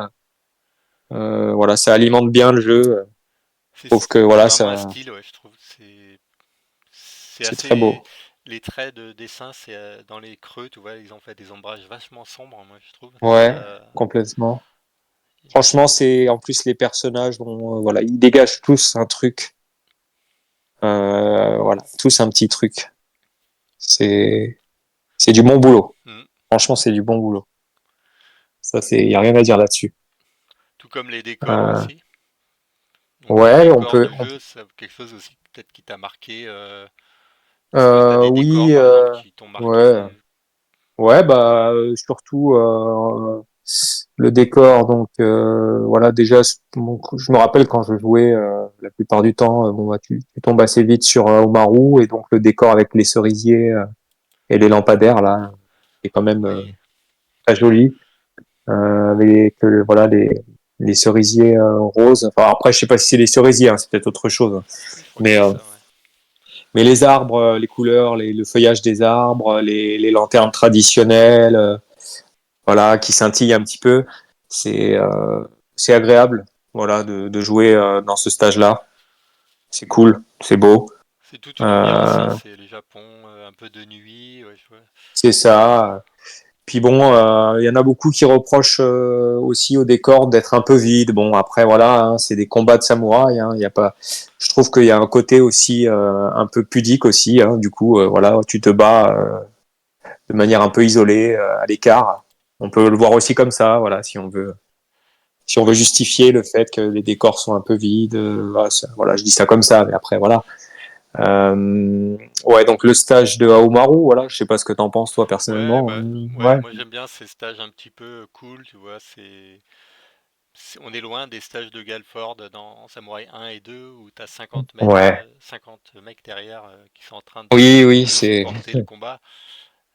Voilà, ça alimente bien le jeu. Je trouve que c'est voilà, vraiment un ça, style, ouais, je trouve. C'est c'est très assez. beau. Les traits de dessin, c'est dans les creux, tu vois, ils ont fait des ombrages vachement sombres, moi, je trouve. Ouais, Ça. complètement. Franchement, c'est en plus les personnages, voilà, ils dégagent tous un truc. Voilà, tous un petit truc. C'est c'est du bon boulot. Hmm. Franchement, c'est du bon boulot. Ça, c'est y a rien à dire là-dessus. Tout comme les décors Euh, aussi. Donc les ouais, décors de jeu, c'est quelque chose aussi peut-être qui t'a marqué. Est-ce que tu as des décors, oui, par exemple, qui t'ont ouais, marqué? ouais, bah surtout le décor. Donc voilà, déjà, je me rappelle quand je jouais la plupart du temps, bon bah tu tombes assez vite sur Omaru et donc le décor avec les cerisiers et les lampadaires là, est quand même Oui, très joli. Avec voilà les cerisiers roses. Enfin après, je sais pas si c'est les cerisiers, hein, c'est peut-être autre chose. oui, je crois que Mais c'est ça, ouais. mais les arbres, les couleurs, le feuillage des arbres, les lanternes traditionnelles, voilà, qui scintillent un petit peu, c'est c'est agréable, voilà, de jouer dans ce stage-là. C'est cool, c'est beau. C'est toute une ambiance, hein, Euh, c'est le Japon, un peu de nuit, ouais, c'est ça. Puis bon, il y en a beaucoup qui reprochent aussi au décor d'être un peu vide. Bon, après voilà, hein, c'est des combats de samouraïs. Hein, il y a pas. Je trouve qu'il y a un côté aussi un peu pudique aussi. Hein, du coup, voilà, tu te bats de manière un peu isolée, à l'écart. On peut le voir aussi comme ça, voilà, si on veut Oui, justifier le fait que les décors sont un peu vides. Voilà, voilà, je dis ça comme ça, mais après voilà. Ouais, donc le stage de Aomaru, voilà, je sais pas ce que t'en penses toi ouais, personnellement. bah, ouais, Ouais, moi j'aime bien ces stages un petit peu cool, tu vois, on est loin des stages de Galford dans Samurai 1 et 2 où t'as 50 mètres, ouais. 50 mecs derrière qui sont en train Oui, oui, de c'est. supporter le combat.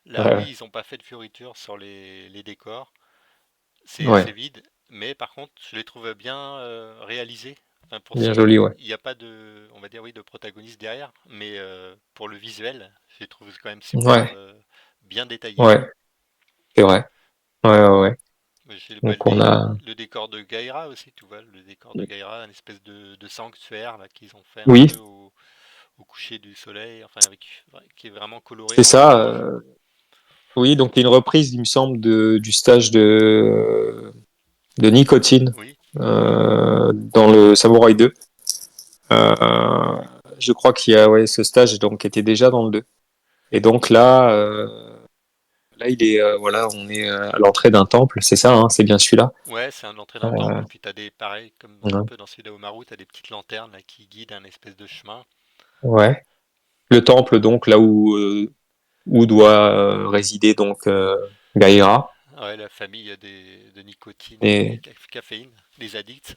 Là, oui, Ouais, ils ont pas fait de fioriture sur les décors. C'est assez ouais, vide, mais par contre, je les trouve bien réalisés. Enfin, bien joli, ouais. il n'y a pas de, on va dire oui, de protagoniste derrière, mais pour le visuel, je les trouve quand même super Ouais, bien détaillés. ouais, c'est vrai. Ouais, ouais, ouais. Bah, Donc on a. le décor de Gaïra aussi, tu vois, le décor de Gaïra, une espèce de sanctuaire là qu'ils ont fait un Oui, peu au coucher du soleil, enfin avec, ouais, qui est vraiment coloré c'est en ça. orange. Oui, donc il y a une reprise, il me semble, du stage de nicotine Oui, dans le Samurai 2. Euh, je crois qu'il y a ouais, ce stage donc était déjà dans le 2. Et donc là, là il est voilà, on est à l'entrée d'un temple, c'est ça, hein, c'est bien celui-là. ouais, c'est l'entrée d'un Euh, temple, puis t'as des, pareil, comme un ouais. peu dans celui d'Aomaru, t'as des petites lanternes là, qui guident un espèce de chemin. Ouais. Le temple donc là où doit résider donc Gaïra. Ouais, la famille de nicotine et Et caféine, les addicts.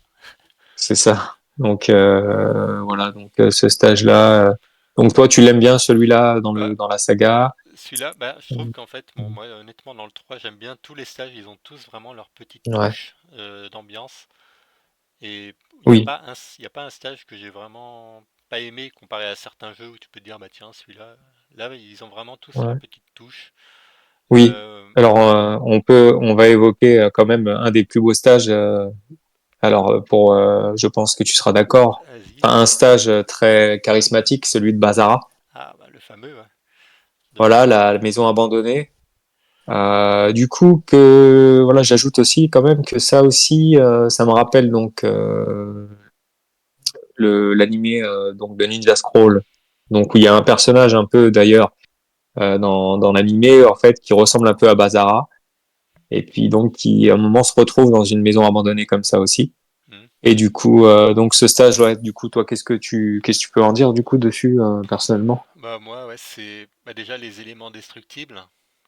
c'est ça. Donc voilà, donc ce stage-là. Donc toi, tu l'aimes bien celui-là Bah, dans la saga. celui-là, bah, je trouve qu'en fait, bon, moi, honnêtement, dans le 3 j'aime bien tous les stages, ils ont tous vraiment leur petite Ouais. touche d'ambiance. Et Oui. il y a pas un stage que j'ai vraiment pas aimé comparé à certains jeux où tu peux te dire, bah tiens, celui-là, là, ils ont vraiment tous leur Ouais. petite touche. Oui. Euh, Alors on va évoquer quand même un des plus beaux stages. Alors pour, je pense que tu seras d'accord. Vas-y. Enfin, un stage très charismatique, celui de Bazara. Ah, bah, le fameux, ouais, Voilà, de... la maison abandonnée. Du coup que voilà, j'ajoute aussi quand même que ça aussi, ça me rappelle donc le l'animé donc de Ninja Scroll, donc où il y a un personnage un peu d'ailleurs dans l'animé en fait qui ressemble un peu à Bazara Et puis donc qui à un moment se retrouve dans une maison abandonnée comme ça aussi. Mhm. Et du coup, donc ce stage, ouais, du coup, toi, qu'est-ce que tu peux en dire du coup dessus personnellement? Bah moi, ouais, c'est bah, déjà les éléments destructibles,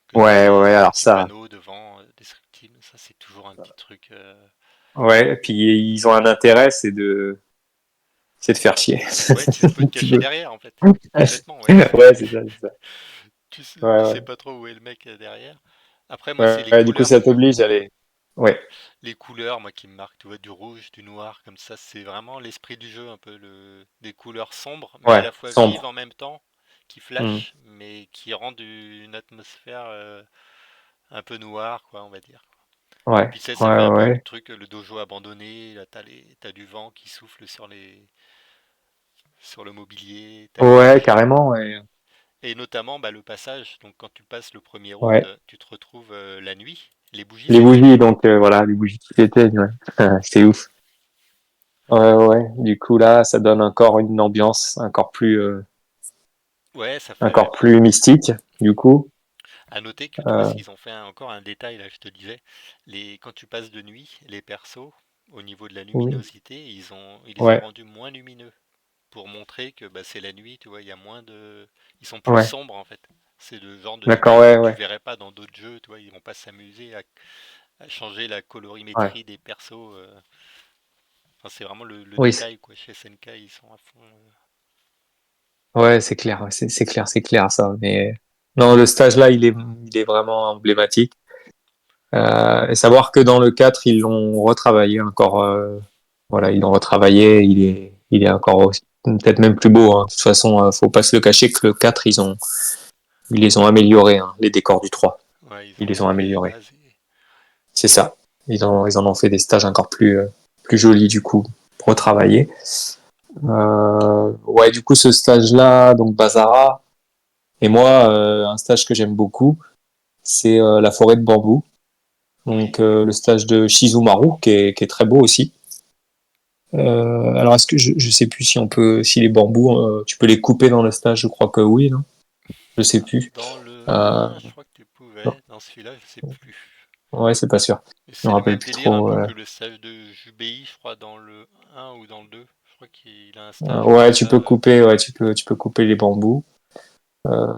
que tu Ouais, sais, ouais, les alors petits ça, panneaux devant destructibles, ça c'est toujours un petit truc. ouais. Et puis ils ont un intérêt, c'est de faire chier. Ouais, tu peux te Tu cacher peux. derrière en fait. Complètement, ouais. Ouais, c'est ça, c'est ça. Ouais, Tu sais ouais. pas trop où est le mec derrière. Après, moi, c'est Ouais, ouais, du coup, ça t'oblige à aller. Ouais, les couleurs, moi, qui me marquent. Tu vois, du rouge, du noir, comme ça, c'est vraiment l'esprit du jeu, un peu des couleurs sombres, mais à ouais, la fois vives sombre. en même temps, qui Hmm. flashent, mais qui rendent une atmosphère un peu noire, quoi, on va dire. Et Ouais, puis ça ouais, fait un peu le ouais. truc, le dojo abandonné. Là, t'as du vent qui souffle sur le mobilier, t'as les Ouais, bougies. carrément, ouais. Et notamment, bah, le passage. Donc, quand tu passes le premier Ouais. round, tu te retrouves la nuit. Les bougies Les s'éteignent. bougies, donc voilà, les bougies qui s'éteignent, ouais. C'est ouf. Ouais, ouais. Du coup, là, ça donne encore une ambiance Ouais, ça fait. encore plus mystique, du coup. À noter que tu vois, Euh, s'ils ont fait encore un détail, là, je te disais, quand tu passes de nuit, les persos, au niveau de la oui. luminosité, ils les ont Ouais, rendus moins lumineux pour montrer que bah, c'est la nuit, tu vois, il y a moins de. Ils sont plus ouais. sombres en fait. C'est le genre de D'accord, détail ouais, que tu ouais. verrais pas dans d'autres jeux, tu vois, ils vont pas s'amuser à changer la Ouais. colorimétrie des persos. Enfin, c'est vraiment le Oui, détail, quoi. Chez SNK, ils sont à fond. ouais, c'est clair, ouais, c'est clair, ça. Mais non, le stage là, il est vraiment emblématique. Et savoir que dans le 4 ils l'ont retravaillé encore. Voilà, ils l'ont retravaillé. Il est encore peut-être même plus beau, hein. De toute façon, faut pas se le cacher que le 4 ils les ont améliorés, hein, les décors du 3. Ouais, ils Ils ont les ont repris les améliorés. bases. C'est ça. Ils en ont fait des stages encore plus jolis, du coup, retravaillés. Ouais, du coup, ce stage-là, donc Bazara, et moi, un stage que j'aime beaucoup, c'est la forêt de bambou. Oui. Donc, le stage de Shizumaru, qui est très beau aussi. Alors, est-ce que je sais plus si les bambous, tu peux les couper dans le stage? Je crois que oui, non? Je sais plus. Dans le Euh, 1, je crois que tu non. pouvais. Dans celui-là, je sais plus. Ouais, c'est pas sûr. Et Je me c'est le rappelle même plus délire un trop. peu que le stage de Jubei, je crois, dans le 1 ou dans le 2. Je crois qu'il a un stage comme Ouais, tu ça. peux couper. Ouais, tu peux couper les bambous.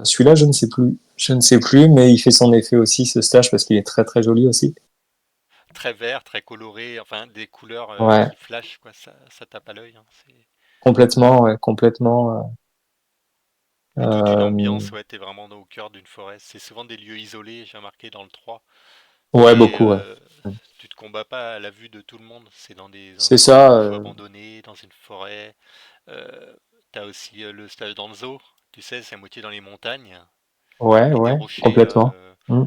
Celui-là, je ne sais plus. Je ne sais plus, mais il fait son effet aussi ce stage parce qu'il est très très joli aussi. Très vert, très coloré. Enfin, des couleurs Ouais, qui flashent, quoi. Ça tape à l'œil, hein. complètement, ouais, complètement. Et toute une Euh, ambiance, ouais, t'es vraiment au cœur d'une forêt. C'est souvent des lieux isolés, j'ai remarqué dans le 3. ouais, Et beaucoup, ouais. tu te combats pas à la vue de tout le monde. C'est dans des C'est endroits ça. dojo abandonnés, dans une forêt. T'as aussi le stage dans le zoo. Tu sais, c'est à moitié dans les montagnes, Ouais, avec des ouais, rochers. complètement. Mm.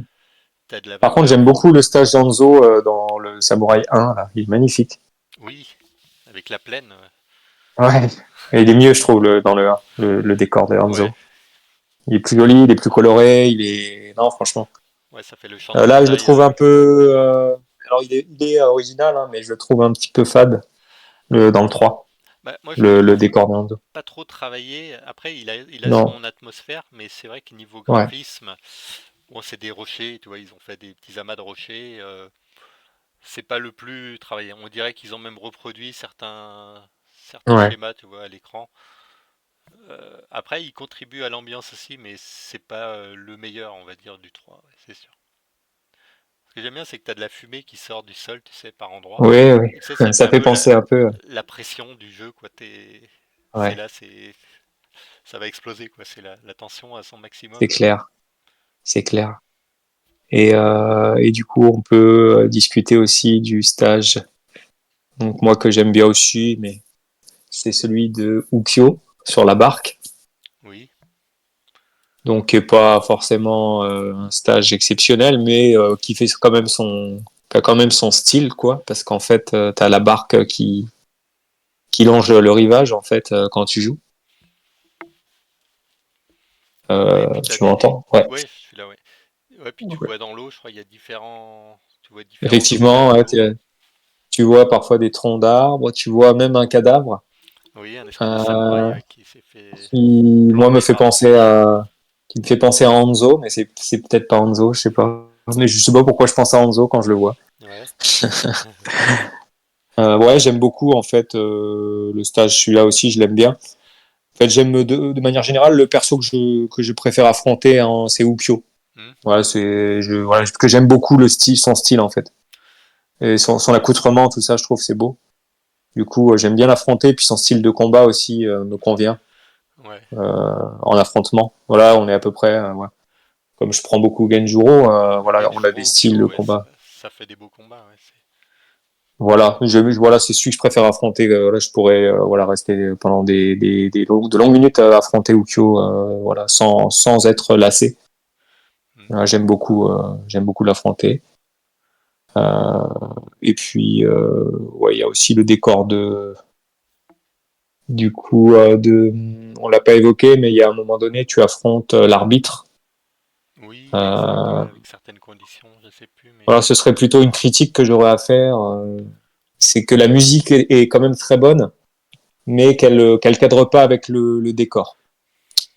T'as de la Par contre, vapeur. j'aime beaucoup le stage Danzo dans le Samouraï 1, là. Il est magnifique. Oui, avec la plaine. Ouais. Et il est mieux, je trouve, dans le 1, le décor de Ouais, Hanzo. Il est plus joli, il est plus coloré, il est. Non, franchement. ouais, ça fait le champ de Là, je le bataille. trouve un peu. Alors, il est original, hein, mais je le trouve un petit peu fade dans le 3, Bah, moi, je le le trouve décor de Hanzo. pas trop travaillé. Après, il a Non. son atmosphère, mais c'est vrai que niveau Ouais. graphisme, bon, c'est des rochers, tu vois, ils ont fait des petits amas de rochers. C'est pas le plus travaillé. On dirait qu'ils ont même reproduit certains Ouais. schémas, tu vois, à l'écran. Après, ils contribuent à l'ambiance aussi, mais c'est pas le meilleur, on va dire, du 3, ouais, c'est sûr. Ce que j'aime bien, c'est que tu as de la fumée qui sort du sol, tu sais, par endroits. Oui, oui. Et tu sais, ça met Ça un fait peu penser un peu. la pression du jeu, quoi. C'est Ouais, là, ça va exploser, quoi. C'est la tension à son c'est maximum. clair. C'est clair. Et du coup, on peut discuter aussi du stage. Donc, moi, que j'aime bien aussi, mais c'est celui de Ukyo sur la barque. Oui. Donc, qui est pas forcément un stage exceptionnel, mais qui a quand même son style, quoi. Parce qu'en fait, t'as la barque qui longe le rivage, en fait, quand tu joues. Ouais, et puis t'as Tu m'entends? Ouais. Ouais, je suis là, ouais. Ouais, puis tu vois dans l'eau, je crois, il y a tu vois différents objets Effectivement, dans ouais, l'eau. tu vois parfois des troncs d'arbres, tu vois même un cadavre. Oui, un espèce de samouraï Euh, ouais, qui s'est fait qui, moi, me planter fait par la penser flèche. à, qui me fait penser à Hanzo, mais c'est peut-être pas Hanzo, je sais pas. Mais je sais pas pourquoi je pense à Hanzo quand je le vois. Ouais. Ouais, j'aime beaucoup en fait le stage. Celui-là aussi, je l'aime bien. En fait, j'aime de manière générale le perso que je préfère affronter, hein, c'est Ukyo. Hmm. Voilà, voilà, parce que j'aime beaucoup le style, son style en fait, et son accoutrement, tout ça, je trouve c'est beau. Du coup, j'aime bien l'affronter, puis son style de combat aussi me convient Ouais. en affrontement. Voilà, on est à peu près. Ouais. Comme je prends beaucoup Genjuro, voilà, on a des Genjuro, styles Ukyo, de ouais, combat. ça fait des beaux combats. Ouais, Voilà, voilà, c'est celui que je préfère affronter. Là, je pourrais, voilà, rester pendant de longues minutes à affronter Ukyo, voilà, sans être lassé. Hmm. Voilà, j'aime beaucoup l'affronter. Euh, et puis, ouais, il y a aussi le décor du coup, on l'a pas évoqué, mais il y a un moment donné, tu affrontes l'arbitre. Oui, exact, ouais, Euh, avec certaines conditions, je sais plus, mais voilà, ce serait plutôt une critique que j'aurais à faire. C'est que la musique est quand même très bonne, mais qu'elle cadre pas avec le décor.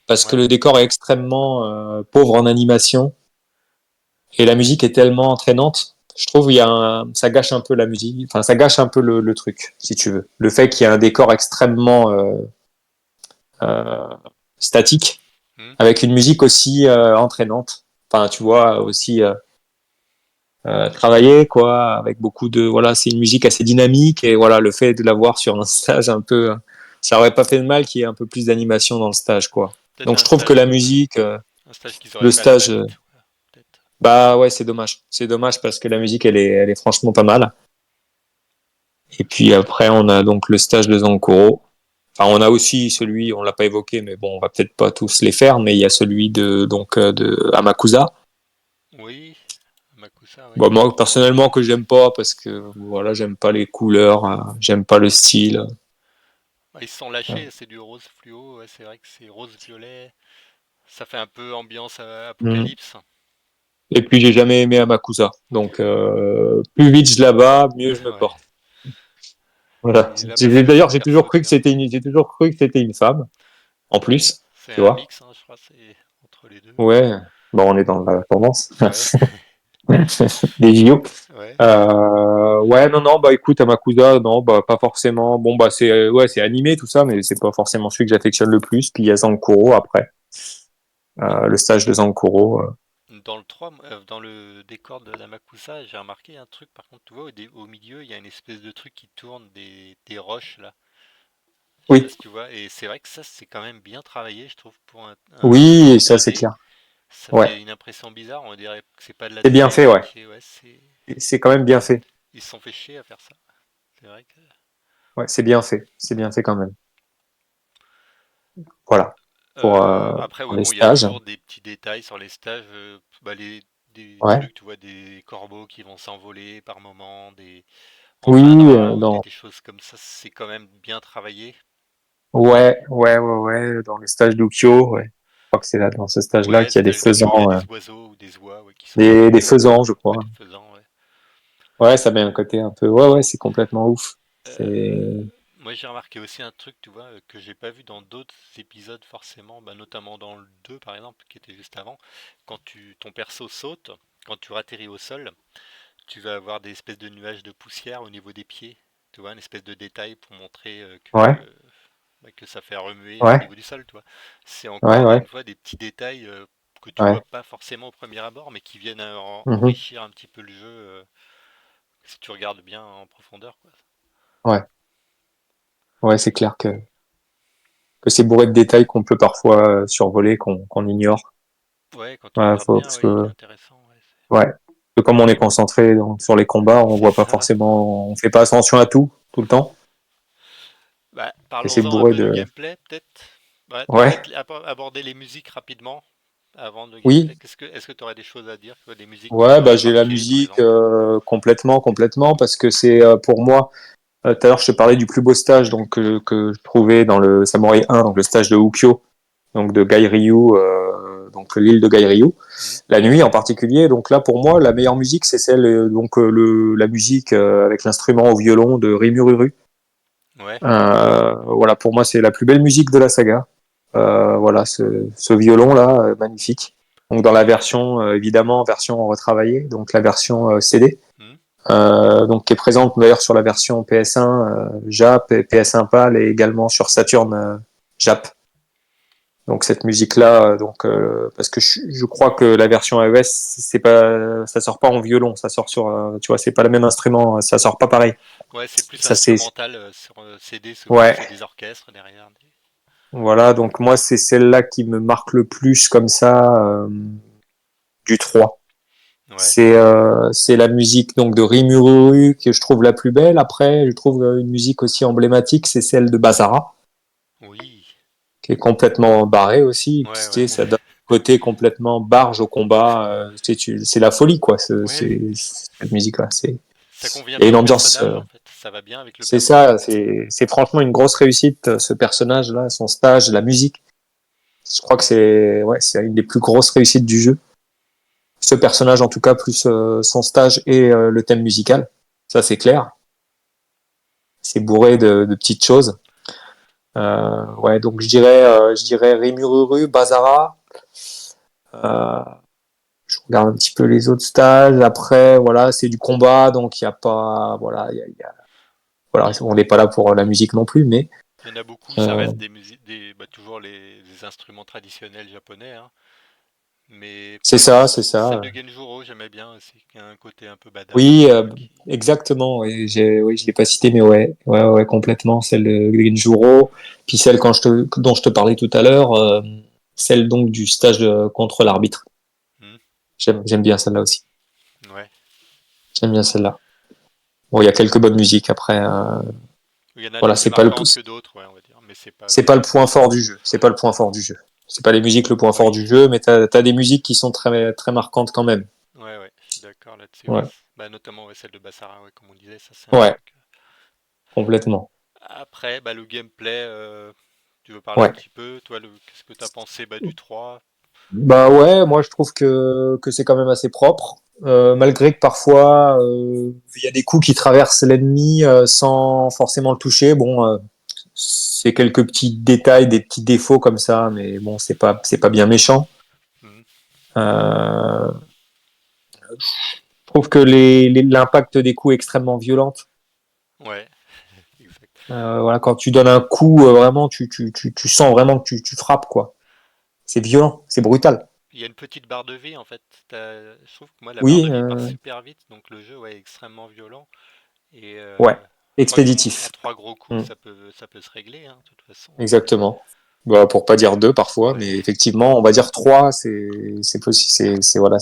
Parce que ouais, le décor est extrêmement pauvre en animation et la musique est tellement entraînante. Je trouve ça gâche un peu la musique, enfin ça gâche un peu le truc, si tu veux. Le fait qu'il y ait un décor extrêmement euh, statique hmm, avec une musique aussi entraînante. Enfin, tu vois, aussi travailler quoi, avec beaucoup de voilà, c'est une musique assez dynamique et voilà, le fait de l'avoir sur un stage un peu, ça aurait pas fait de mal qu'il y ait un peu plus d'animation dans le stage quoi. peut-être Donc je trouve que la musique, un stage qu'ils auraient le fait à la stage, va-vite, ouais, peut-être. bah ouais, c'est dommage. C'est dommage parce que la musique, elle est franchement pas mal. Et puis après, on a donc le stage de Zankuro. Enfin, on a aussi celui, on l'a pas évoqué, mais bon, on va peut-être pas tous les faire, mais il y a celui de Amakusa. Oui, Makusa, oui. Bon, moi, personnellement, que j'aime pas parce que, voilà, j'aime pas les couleurs, j'aime pas le style. Ouais, ils se sont lâchés, c'est du rose fluo, ouais, c'est vrai que c'est rose-violet, ça fait un peu ambiance Mm. apocalypse. Et puis, j'ai jamais aimé Amakusa. Donc, plus vite je la bats, mieux je me Ouais. porte. Voilà. Et là, bah, c'est D'ailleurs, le perso bien. j'ai toujours cru que c'était une femme, en plus, C'est tu un vois. mix, hein, je crois, c'est entre les deux. Ouais. Bon, on est dans la tendance. Ouais, Des JO. ouais. Ouais, non, non, bah écoute, Amakusa, non, bah pas forcément. Bon, bah ouais, c'est animé tout ça, mais c'est pas forcément celui que j'affectionne le plus. Puis il y a Zankuro après, Mais le stage de Zankuro. dans le 3, dans le décor de Namakusa, j'ai remarqué un truc, par contre, tu vois, au milieu, il y a une espèce de truc qui tourne des roches, là. Je sais pas Oui, si tu vois, et c'est vrai que ça, c'est quand même bien travaillé, je trouve, pour un oui, décor ça c'est 2D. clair. Ça Ouais, fait une impression bizarre, on dirait que c'est pas de la c'est bien 2D, fait, mais ouais. que ouais, c'est... C'est quand même bien fait. Ils se sont fait chier à faire ça. C'est vrai que... Ouais, c'est bien fait. C'est bien fait quand même. Voilà Après, pour ouais, les bon, il y a stages. toujours des petits détails sur les stages. Bah, des Ouais. trucs, tu vois, des corbeaux qui vont s'envoler par moment, Oui, enfin, dans dans des choses comme ça, c'est quand même bien travaillé. ouais, dans les stages d'Ukyo, ouais. Je crois que c'est là dans ce stage-là Ouais, qu'il y a des stage d'Ukyo, il y a faisans, des oiseaux ou des oies ouais, qui s'envolent. des faisans, je Ouais, crois. des faisans, ouais. Ouais, ça met un côté un peu. Ouais, c'est complètement ouf. C'est. Moi, j'ai remarqué aussi un truc, tu vois, que j'ai pas vu dans d'autres épisodes forcément, bah, notamment dans le 2 par exemple, qui était juste avant. Ton perso saute, quand tu atterris au sol, tu vas avoir des espèces de nuages de poussière au niveau des pieds. Tu vois, une espèce de détail pour montrer Ouais, que ça fait remuer au ouais, niveau du sol, tu vois. C'est ouais, encore ouais, une fois des petits détails que tu vois ouais. pas forcément au premier abord, mais qui viennent Mhm. enrichir un petit peu le jeu si tu regardes bien en profondeur, quoi. Ouais, ouais, c'est clair que c'est bourré de détails qu'on peut parfois survoler, qu'on ignore. Ouais, quand tu Ouais, regardes bien, parce ouais, il que, est intéressant. Ouais, ouais. Que comme on est concentré sur les combats, on c'est voit pas ça. forcément, on fait pas attention à tout le temps. Bah, Et c'est parlons-en un bourré peu du de. gameplay, peut-être. Ouais, Ouais, peut-être aborder les musiques rapidement avant le oui. gameplay. Est-ce que tu aurais des choses à dire, tu vois, des musiques qui Ouais, bah t'ont j'ai la marqué, par musique exemple? complètement, parce que c'est pour moi. Tout à l'heure, je te parlais du plus beau stage donc que je trouvais dans le Samurai 1, donc le stage de Ukyo, donc de Gairyu, donc l'île de Gairyu. Hmm. La nuit en particulier. Donc là, pour moi, la meilleure musique, c'est celle la musique avec l'instrument au violon de Rimururu. Ouais, Voilà, pour moi, c'est la plus belle musique de la saga. Voilà, ce violon là, magnifique. Donc dans la version, évidemment, version retravaillée, donc la version CD, Hmm. donc qui est présente d'ailleurs sur la version PS1 JAP et PS1 PAL et également sur Saturn JAP. Donc cette musique-là, parce que je crois que la version iOS, c'est pas, ça sort pas en violon, ça sort sur, tu vois, c'est pas le même instrument, ça sort pas pareil. Ouais, c'est plus Ça c'est, instrumental sur CD, souvent ouais, c'est des orchestres derrière. voilà. Donc moi c'est celle-là qui me marque le plus comme ça du 3. Ouais, C'est la musique donc de Rimuru que je trouve la plus belle. Après, je trouve une musique aussi emblématique, c'est celle de Basara, oui, qui est complètement barrée aussi. Tu ouais, ouais. sais, ça donne un côté complètement barge au combat. C'est la folie, quoi. Ouais, Cette musique-là. ça convient Il y a bien une au ambiance. personnage en fait, ça va bien avec le C'est perso. ça. C'est franchement une grosse réussite, ce personnage-là, son stage, la musique. Je crois que c'est une des plus grosses réussites du jeu. Ce personnage, en tout cas, plus son stage et le thème musical. Ça, c'est clair. C'est bourré de petites choses. Ouais, donc je dirais Rimururu, Bazara. Euh, je regarde un petit peu les autres stages. Après, voilà, c'est du combat, donc il y a pas, voilà, voilà, Il on n'est pas là pour la musique non plus, mais il y en a beaucoup, ça euh, reste des musiques, toujours les instruments traditionnels japonais, hein. Mais c'est moi, ça, c'est celle ça. de Genjuro, j'aimais bien aussi, qui a un côté un peu badass. Oui, exactement. Et oui, je l'ai pas cité, mais ouais, complètement. Celle de Genjuro, puis celle dont je te parlais tout à l'heure, celle donc du stage contre l'arbitre. Hmm, J'aime bien celle-là aussi. ouais. J'aime bien celle-là. Bon, il y a quelques bonnes musiques après. Il y en a des Voilà, plus marquantes que d'autres, ouais, on va dire, mais c'est pas c'est pas le point fort du jeu. C'est pas le point fort du jeu. C'est pas les musiques le point fort Oui, du jeu, mais t'as des musiques qui sont très marquantes quand même. ouais, ouais, je suis d'accord là-dessus, ouais. Ouais, Bah, notamment ouais, celle de Basara, ouais, comme on disait, ça c'est un ouais, truc. complètement. Après, bah, le gameplay, tu veux parler un Ouais. petit peu, toi, qu'est-ce que t'as pensé bah, du 3? Bah ouais, moi je trouve que c'est quand même assez propre. Malgré que parfois il y a des coups qui traversent l'ennemi sans forcément le toucher. Bon, c'est quelques petits détails, des petits défauts comme ça, mais bon, c'est pas bien méchant. Hmm, Euh, je trouve que l'impact des coups est extrêmement violent. ouais, exact. Voilà, quand tu donnes un coup, vraiment, tu sens vraiment que tu frappes, quoi. C'est violent, c'est brutal. Il y a une petite barre de vie en fait. Je trouve que moi la barre Oui, de vie passe super vite, donc le jeu ouais, est extrêmement violent. Et ouais, je crois qu'en expéditif. trois gros coups, Mm, ça peut se régler, hein, de toute façon. exactement. Bah, pour pas dire deux parfois, mais Ouais. effectivement, on va dire trois, c'est possible, voilà,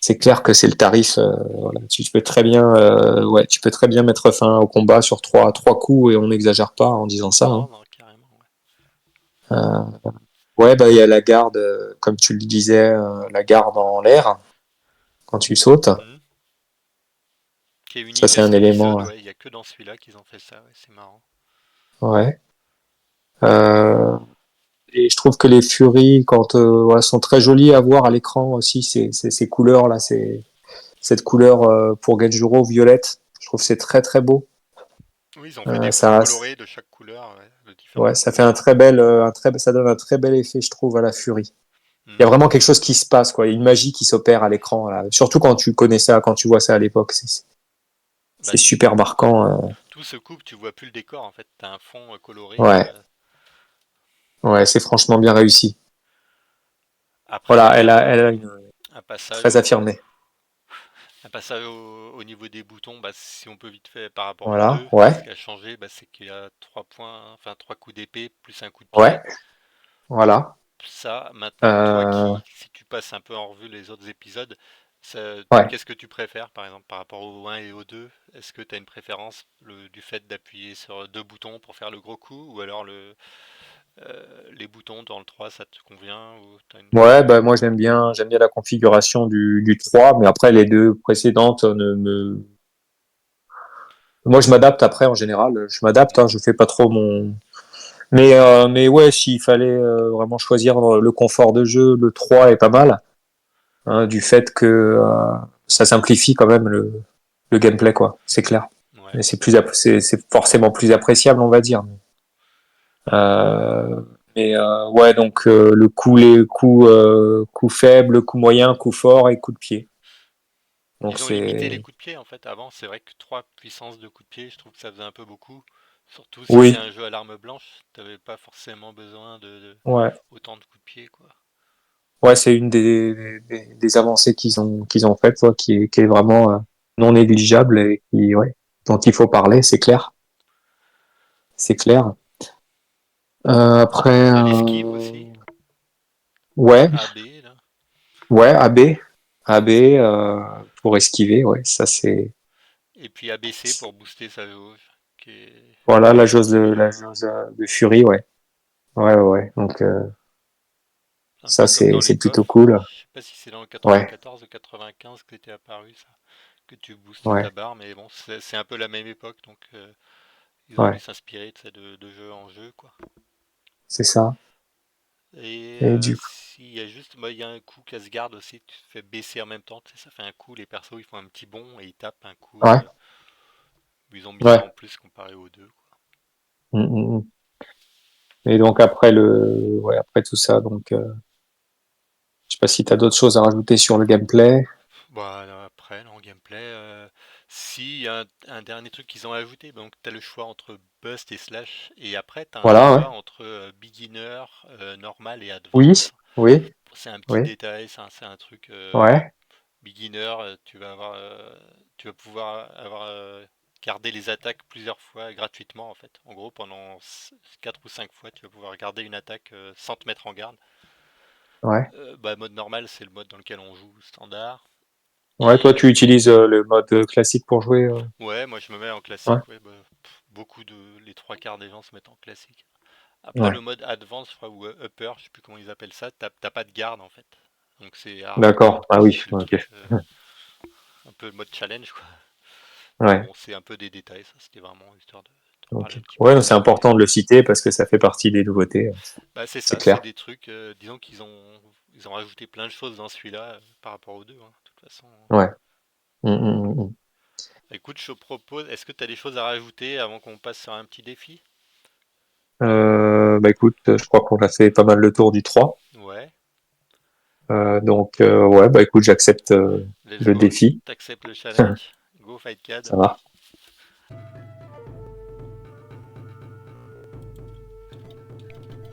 c'est clair que c'est le tarif. Voilà. Tu peux très bien, ouais, tu peux très bien mettre fin au combat sur trois coups et on n'exagère pas en disant ça, hein. Non, non, carrément. Ouais. Euh, ouais, bah il y a la garde, comme tu le disais, la garde en l'air quand tu sautes. Mhm. Qui est Ça, unique c'est à un cet élément. épisode, ouais. Il n'y a que dans celui-là qu'ils ont fait ça, ouais, c'est marrant. Ouais. Euh, et je trouve que les furies, quand ouais, sont très jolies à voir à l'écran aussi, ces couleurs là, cette couleur pour Genjuro violette. Je trouve que c'est très beau. Oui, ils ont fait des fonds Ça, colorés de chaque couleur, ouais, de ouais, différentes ça fait couleurs. ça donne un très bel effet, je trouve, à la furie. Il y a Mhm. vraiment quelque chose qui se passe, quoi. Il y a une magie qui s'opère à l'écran, là. Surtout quand tu connais ça, quand tu vois ça à l'époque. Bah, C'est super marquant. tout se coupe, tu vois plus le décor en fait. T'as un fond coloré. Ouais, ouais, c'est franchement bien réussi. Après, Voilà, bah, il y a elle a une un passage très affirmée. au niveau des boutons, bah, si on peut vite fait par rapport au Voilà, 2, ce ouais, qui a changé, bah, c'est qu'il y a 3 points, enfin 3 coups d'épée plus un coup de pied. ouais, voilà. Ça, maintenant, toi Euh, si tu passes un peu en revue les autres épisodes, ouais. qu'est-ce que tu préfères par exemple par rapport au 1 et au 2? Est-ce que tu as une préférence du fait d'appuyer sur deux boutons pour faire le gros coup ou alors les boutons dans le 3 ça te convient ou t'as une... Ouais, bah moi j'aime bien la configuration du 3, mais après les deux précédentes moi je m'adapte après en général, je m'adapte, hein, je fais pas trop mon. Mais ouais, s'il fallait vraiment choisir le confort de jeu, le 3 est pas mal, hein, du fait que ça simplifie quand même le gameplay, quoi. C'est clair. Ouais. Et c'est forcément plus appréciable, on va dire. Euh, Mais ouais, donc le coup, les coups faibles, coup moyen, coup fort et coup de pied. Donc Ils ont limité les c'est... coups de pied en fait. Avant, c'est vrai que 3 puissances de coups de pied, je trouve que ça faisait un peu beaucoup. Surtout si c'est Oui, un jeu à l'arme blanche, t'avais pas forcément besoin de ouais. autant de coups de pied, quoi. Ouais, c'est une des avancées qu'ils ont faites, quoi, qui est vraiment non négligeable et qui, ouais, dont il faut parler, c'est clair. C'est clair. Après, T'as l'esquive aussi, ouais, AB là. ouais, AB pour esquiver, ouais, ça c'est, Et puis ABC pour booster sa jauge, voilà, qui est assez la bien. chose de Fury, ouais, ouais, ouais. Donc Un ça peu comme dans les c'est plutôt coffres. cool. Je sais pas si c'est dans le Ouais, 94 ou 95 que t'es apparu ça, que tu boostes ta ouais, barre, mais bon, c'est un peu la même époque, donc ils ont dû ouais, s'inspirer de jeu en jeu, quoi. c'est ça. Et Et du coup, s'il y a juste, moi, il y a un coup casse-garde aussi, tu te fais baisser en même temps, tu sais, ça fait un coup, les persos ils font un petit bond et ils tapent un coup. ouais, Ils ont mis ça ouais. en plus comparé aux deux, quoi. Mm, mm, mm. Et donc après ouais, après tout ça, donc je sais pas si t'as d'autres choses à rajouter sur le gameplay. Bah, après, dans le gameplay, si, il y a un dernier truc qu'ils ont ajouté, donc tu as le choix entre Bust et Slash, et après tu as un Voilà, ouais. choix entre Beginner, Normal et Oui, Advance. oui, C'est un petit oui, détail, c'est un truc ouais, Beginner, tu vas pouvoir avoir garder les attaques plusieurs fois gratuitement en fait. En gros, pendant 4 ou 5 fois, tu vas pouvoir garder une attaque sans te mettre en garde. ouais. Bah, mode normal, c'est le mode dans lequel on joue standard. Ouais, toi, Et tu utilises le mode classique pour jouer. ouais, moi je me mets en Ouais, classique, ouais, bah, beaucoup les trois quarts des gens se mettent en classique. Après le ouais. mode advance, je crois, ou upper, je sais plus comment ils appellent ça, t'as pas de garde en fait. Donc c'est hard mode, D'accord. Ah quoi. oui, C'est le ok. truc, un peu le mode challenge, quoi. Mais Ouais, bon, c'est un peu des détails, ça c'était vraiment histoire de parler ok. un petit peu Ouais, non, du c'est gameplay. important de le citer parce que ça fait partie des nouveautés. Bah c'est C'est ça, c'est clair. des trucs, disons ils ont rajouté plein de choses dans celui-là par rapport aux deux, hein, de toute façon. Ouais. Mm, mm, mm, mm. Écoute, je te propose, est-ce que tu as des choses à rajouter avant qu'on passe sur un petit défi? Bah écoute, je crois qu'on a fait pas mal le tour du 3. Ouais, Donc, ouais, bah écoute, j'accepte let's le go. défi. T'acceptes le challenge? Go Fight CAD. Ça va.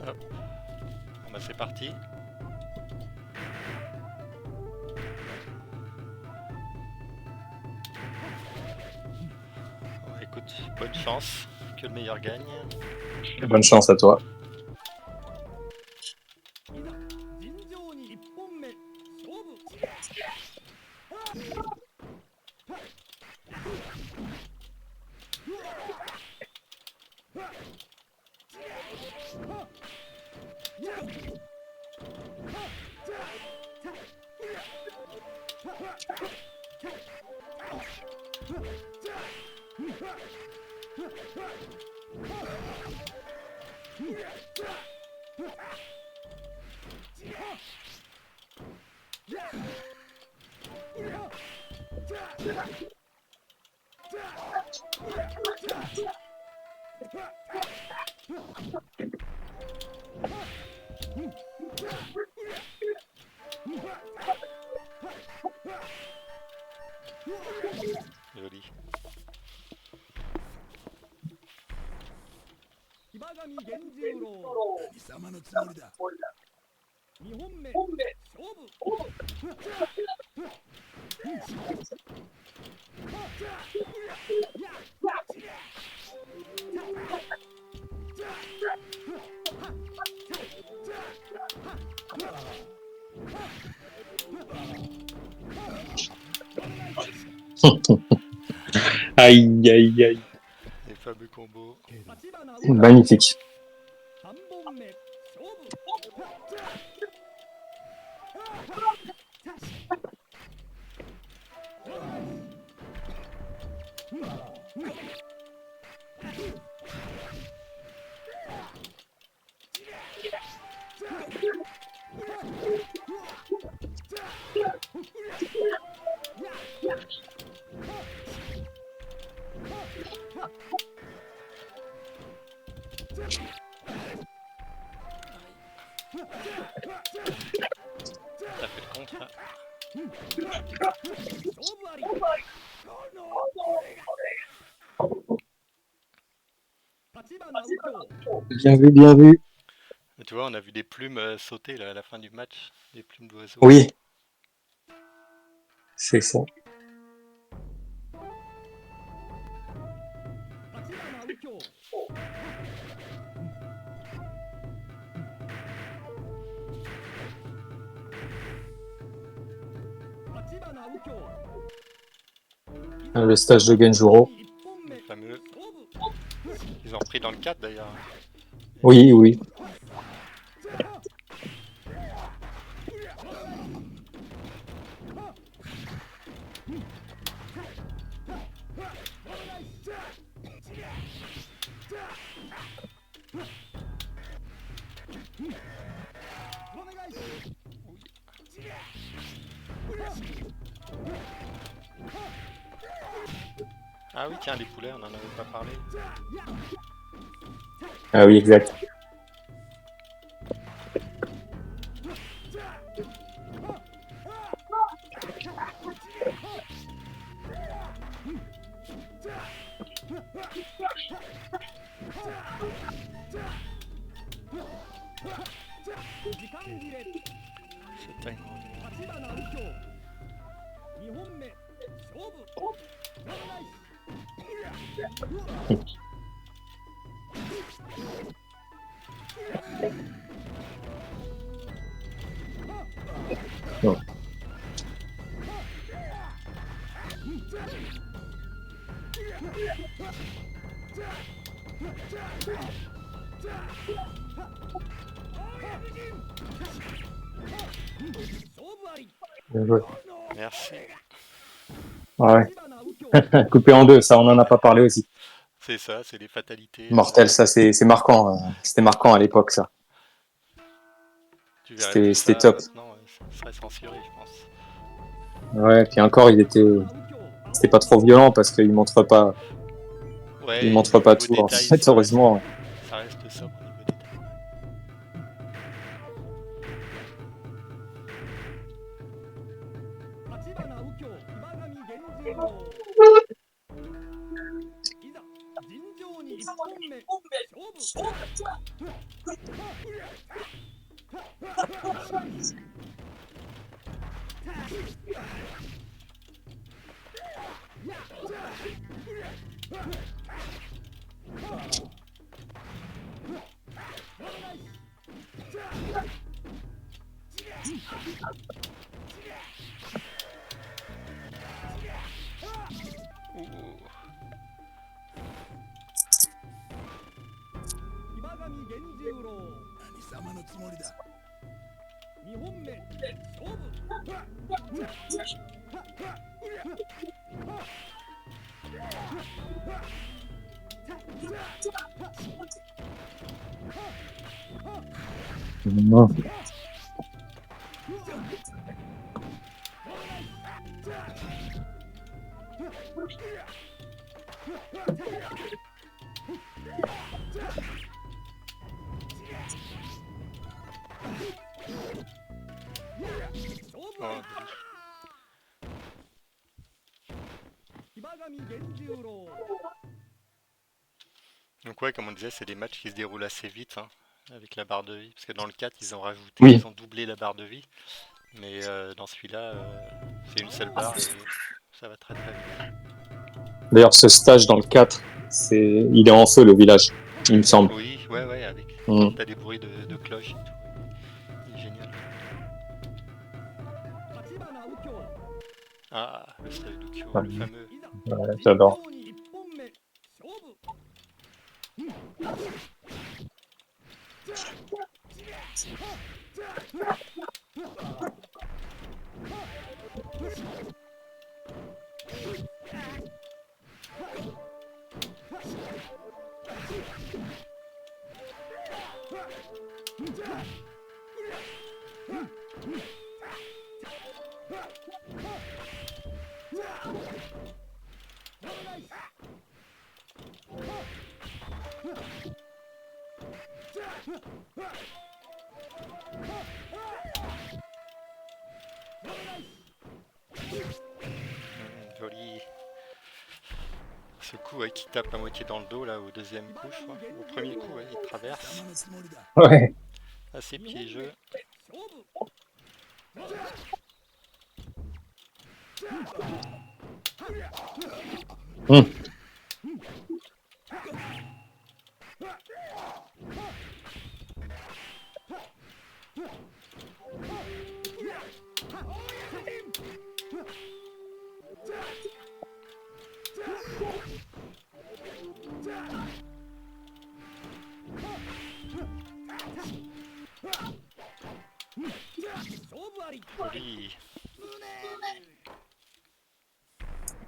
Hop, bah c'est parti. Bon, écoute, bonne chance, que le meilleur gagne. Bonne chance à toi. Joli. Aïe, aïe, aïe. Les fameux combos. Magnifique. T'as fait le contre. Bien vu, bien vu. Mais tu vois, on a vu des plumes sauter là, à la fin du match. Des plumes d'oiseaux. Oui, c'est ça. Le stage de Genjuro. Le fameux. Ils ont repris dans le 4 d'ailleurs. Oui, oui. Ah oui, tiens, les poulets, on en avait pas parlé. Ah oui, exact. C'est tellement Non. Bien joué. Merci. Ah ouais. Coupé en deux, ça, on en a pas parlé aussi. C'est ça, c'est les fatalités. Mortel, ça, c'est marquant. C'était marquant à l'époque, ça. Tu verrais plus C'était ça top. maintenant, ça serait censuré, je pense. Ouais, puis encore, c'était pas trop violent parce il Ouais, montre pas niveau tout, en détail, fait, heureusement. ça reste sobre au niveau détail. Ouh. Non. Oh, donc ouais, comme on disait, c'est des matchs qui se déroulent assez vite, hein, avec la barre de vie. Parce que dans le 4, Oui. ils ont doublé la barre de vie. Mais dans celui-là, c'est une seule barre et ça va très très vite. D'ailleurs, ce stage dans le 4, il est en feu, le village, il me semble. Oui, ouais, ouais, avec. Mm. T'as des bruits de cloches et tout. Il est génial. Ah, le style Dukyo, Ouais, le fameux. ouais, j'adore. Joli. Ce coup ouais, qui tape à moitié dans le dos là au deuxième coup, je crois. Au premier coup, ouais, il traverse. Ouais. Assez piégeux. Hum. Joli.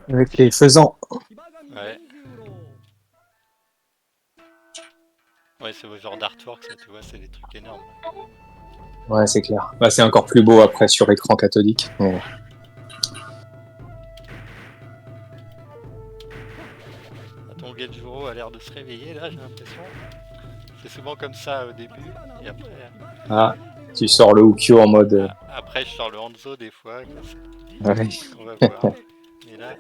Avec les faisans. Ouais. Ouais, c'est le genre d'artwork, ça, tu vois, c'est des trucs énormes. Ouais, c'est clair. Bah, c'est encore plus beau après sur écran cathodique. Mais... Ton Genjuro a l'air de se réveiller là, j'ai l'impression. C'est souvent comme ça au début, et après, Ah, tu sors le Ukyo en mode. après je sors le Hanzo des fois, Ouais. on va voir. Mais là,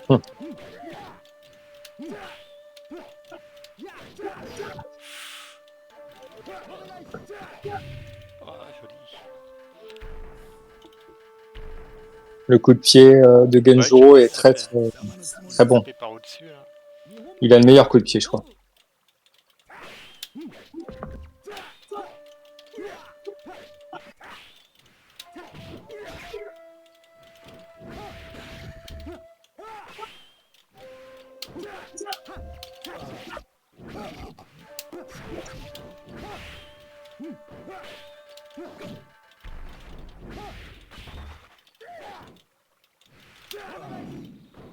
Hum. oh, joli. Le coup de pied de Ouais, tu Genjuro vois, est très, très, très bon. tapé par au-dessus là. Il a le meilleur coup de pied, je crois.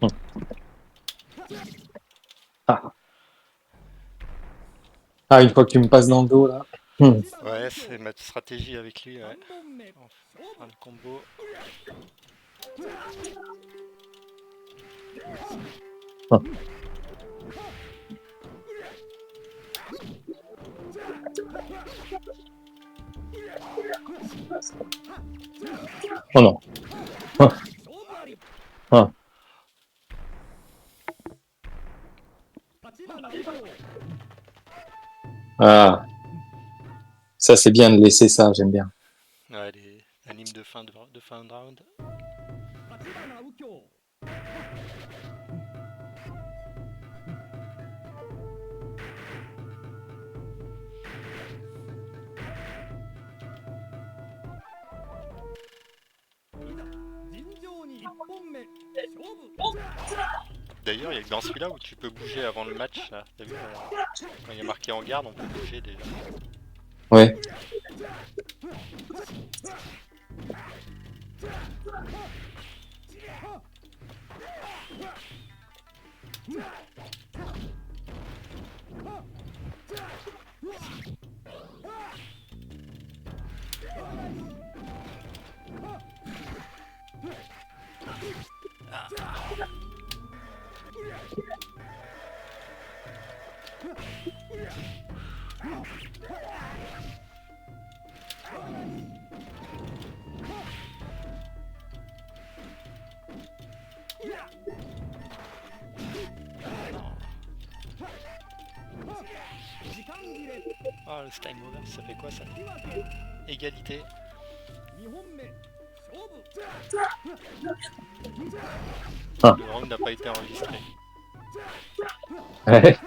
Hum. Ah. Ah, une fois que tu me passes dans le dos, là. Hum. Ouais, c'est ma stratégie avec lui, ouais. On va faire le combo. Ah. Oh non. Ah. Ah. Ah. Ça, c'est bien de laisser ça, j'aime bien. Ouais, les animes de fin de round. D'ailleurs, il y a que dans celui-là où tu peux bouger avant le match, là. T'as vu, quand il y a marqué en garde, on peut bouger déjà. Ouais. Oh, le time over, ça fait quoi ça? Égalité. Ah. Le round n'a pas été enregistré. Ouais.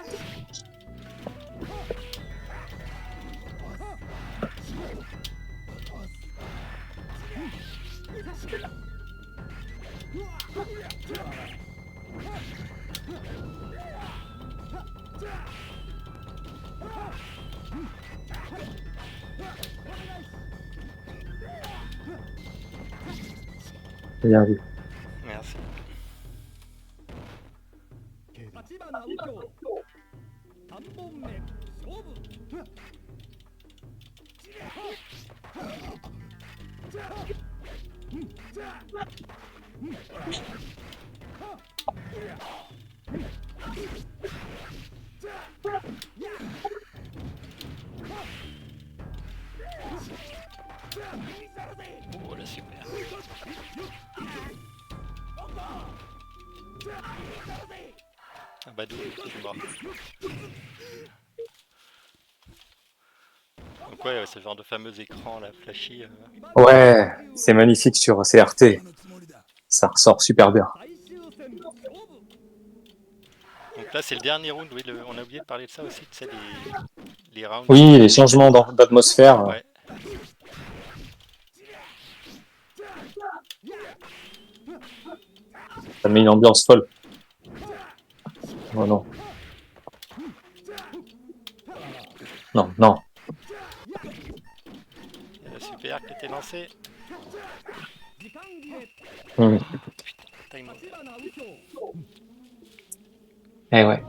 Bien vu. Merci. Oh là, super. Ah bah d'où je suis mort. Donc ouais, ce genre de fameux écran là, flashy. Ouais, c'est magnifique sur CRT. Ça ressort super bien. Donc là, c'est le dernier round. Oui, on a oublié de parler de ça aussi. Tu sais, les rounds Oui, les qui. changements d'atmosphère, Ouais. ça met une ambiance folle. Oh non. Non, non. Super, qui était lancé. Mmh. Putain, time out. Eh ouais.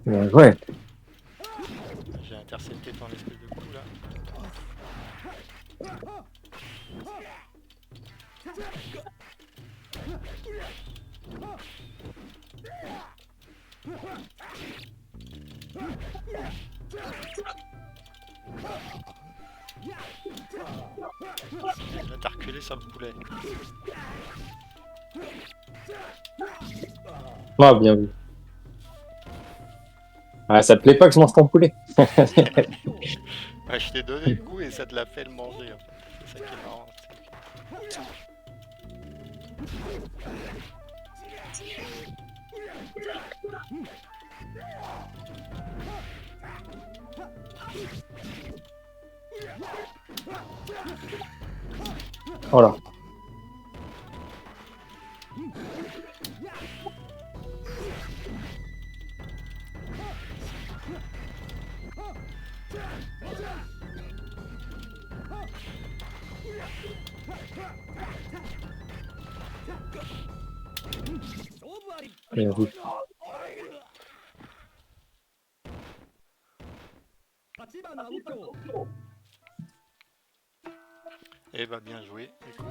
Ouais. J'ai intercepté ton espèce de coup là. Là, t'as reculé sur le poulet. Ah, bien vu. Ah, ça te plaît pas que je mange ton poulet? Ouais, je t'ai donné le coup et ça te l'a fait le manger en fait. C'est ça qui est marrant. Voilà. Bien vu. Eh bah bien joué, écoute.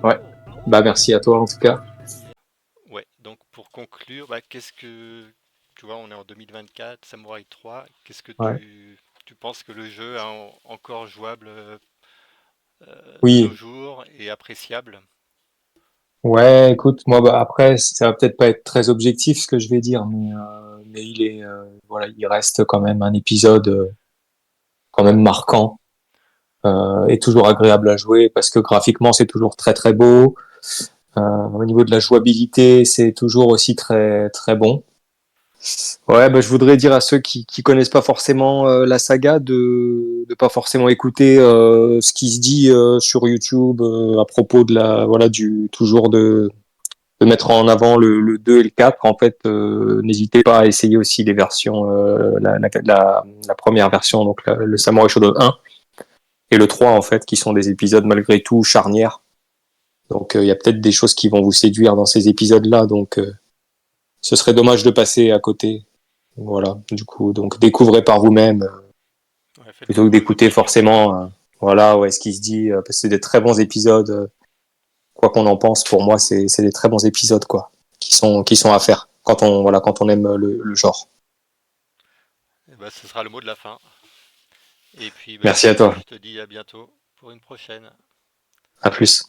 Ouais. Bah, merci à toi en tout cas. Ouais, donc pour conclure, bah, qu'est-ce que. Tu vois, on est en 2024, Samurai 3. Qu'est-ce que Ouais. tu penses que le jeu est encore jouable de nos Oui. jours et appréciable? Ouais, écoute, moi, bah, après, ça va peut-être pas être très objectif ce que je vais dire, mais il est, voilà, il reste quand même un épisode quand même marquant et toujours agréable à jouer parce que graphiquement c'est toujours très très beau. Au niveau de la jouabilité, c'est toujours aussi très très bon. Ouais, bah, je voudrais dire à ceux qui connaissent pas forcément la saga de pas forcément écouter ce qui se dit sur YouTube à propos de la voilà du toujours de mettre en avant le 2 et le 4. En fait, n'hésitez pas à essayer aussi les versions la première version donc le Samurai Shodown 1 et le 3 en fait qui sont des épisodes malgré tout charnières. Donc il y a peut-être des choses qui vont vous séduire dans ces épisodes-là donc ce serait dommage de passer à côté. Voilà, du coup, donc découvrez par vous-même Ouais, plutôt faites-vous que vos d'écouter opinions. forcément. Voilà, ouais, ce qui se dit, parce que c'est des très bons épisodes. Quoi qu'on en pense, pour moi, c'est des très bons épisodes, quoi, qui sont à faire quand on voilà quand on aime le genre. Et bah, ce sera le mot de la fin. Et puis, bah, Merci à écoute, toi. je te dis à bientôt pour une prochaine. À plus.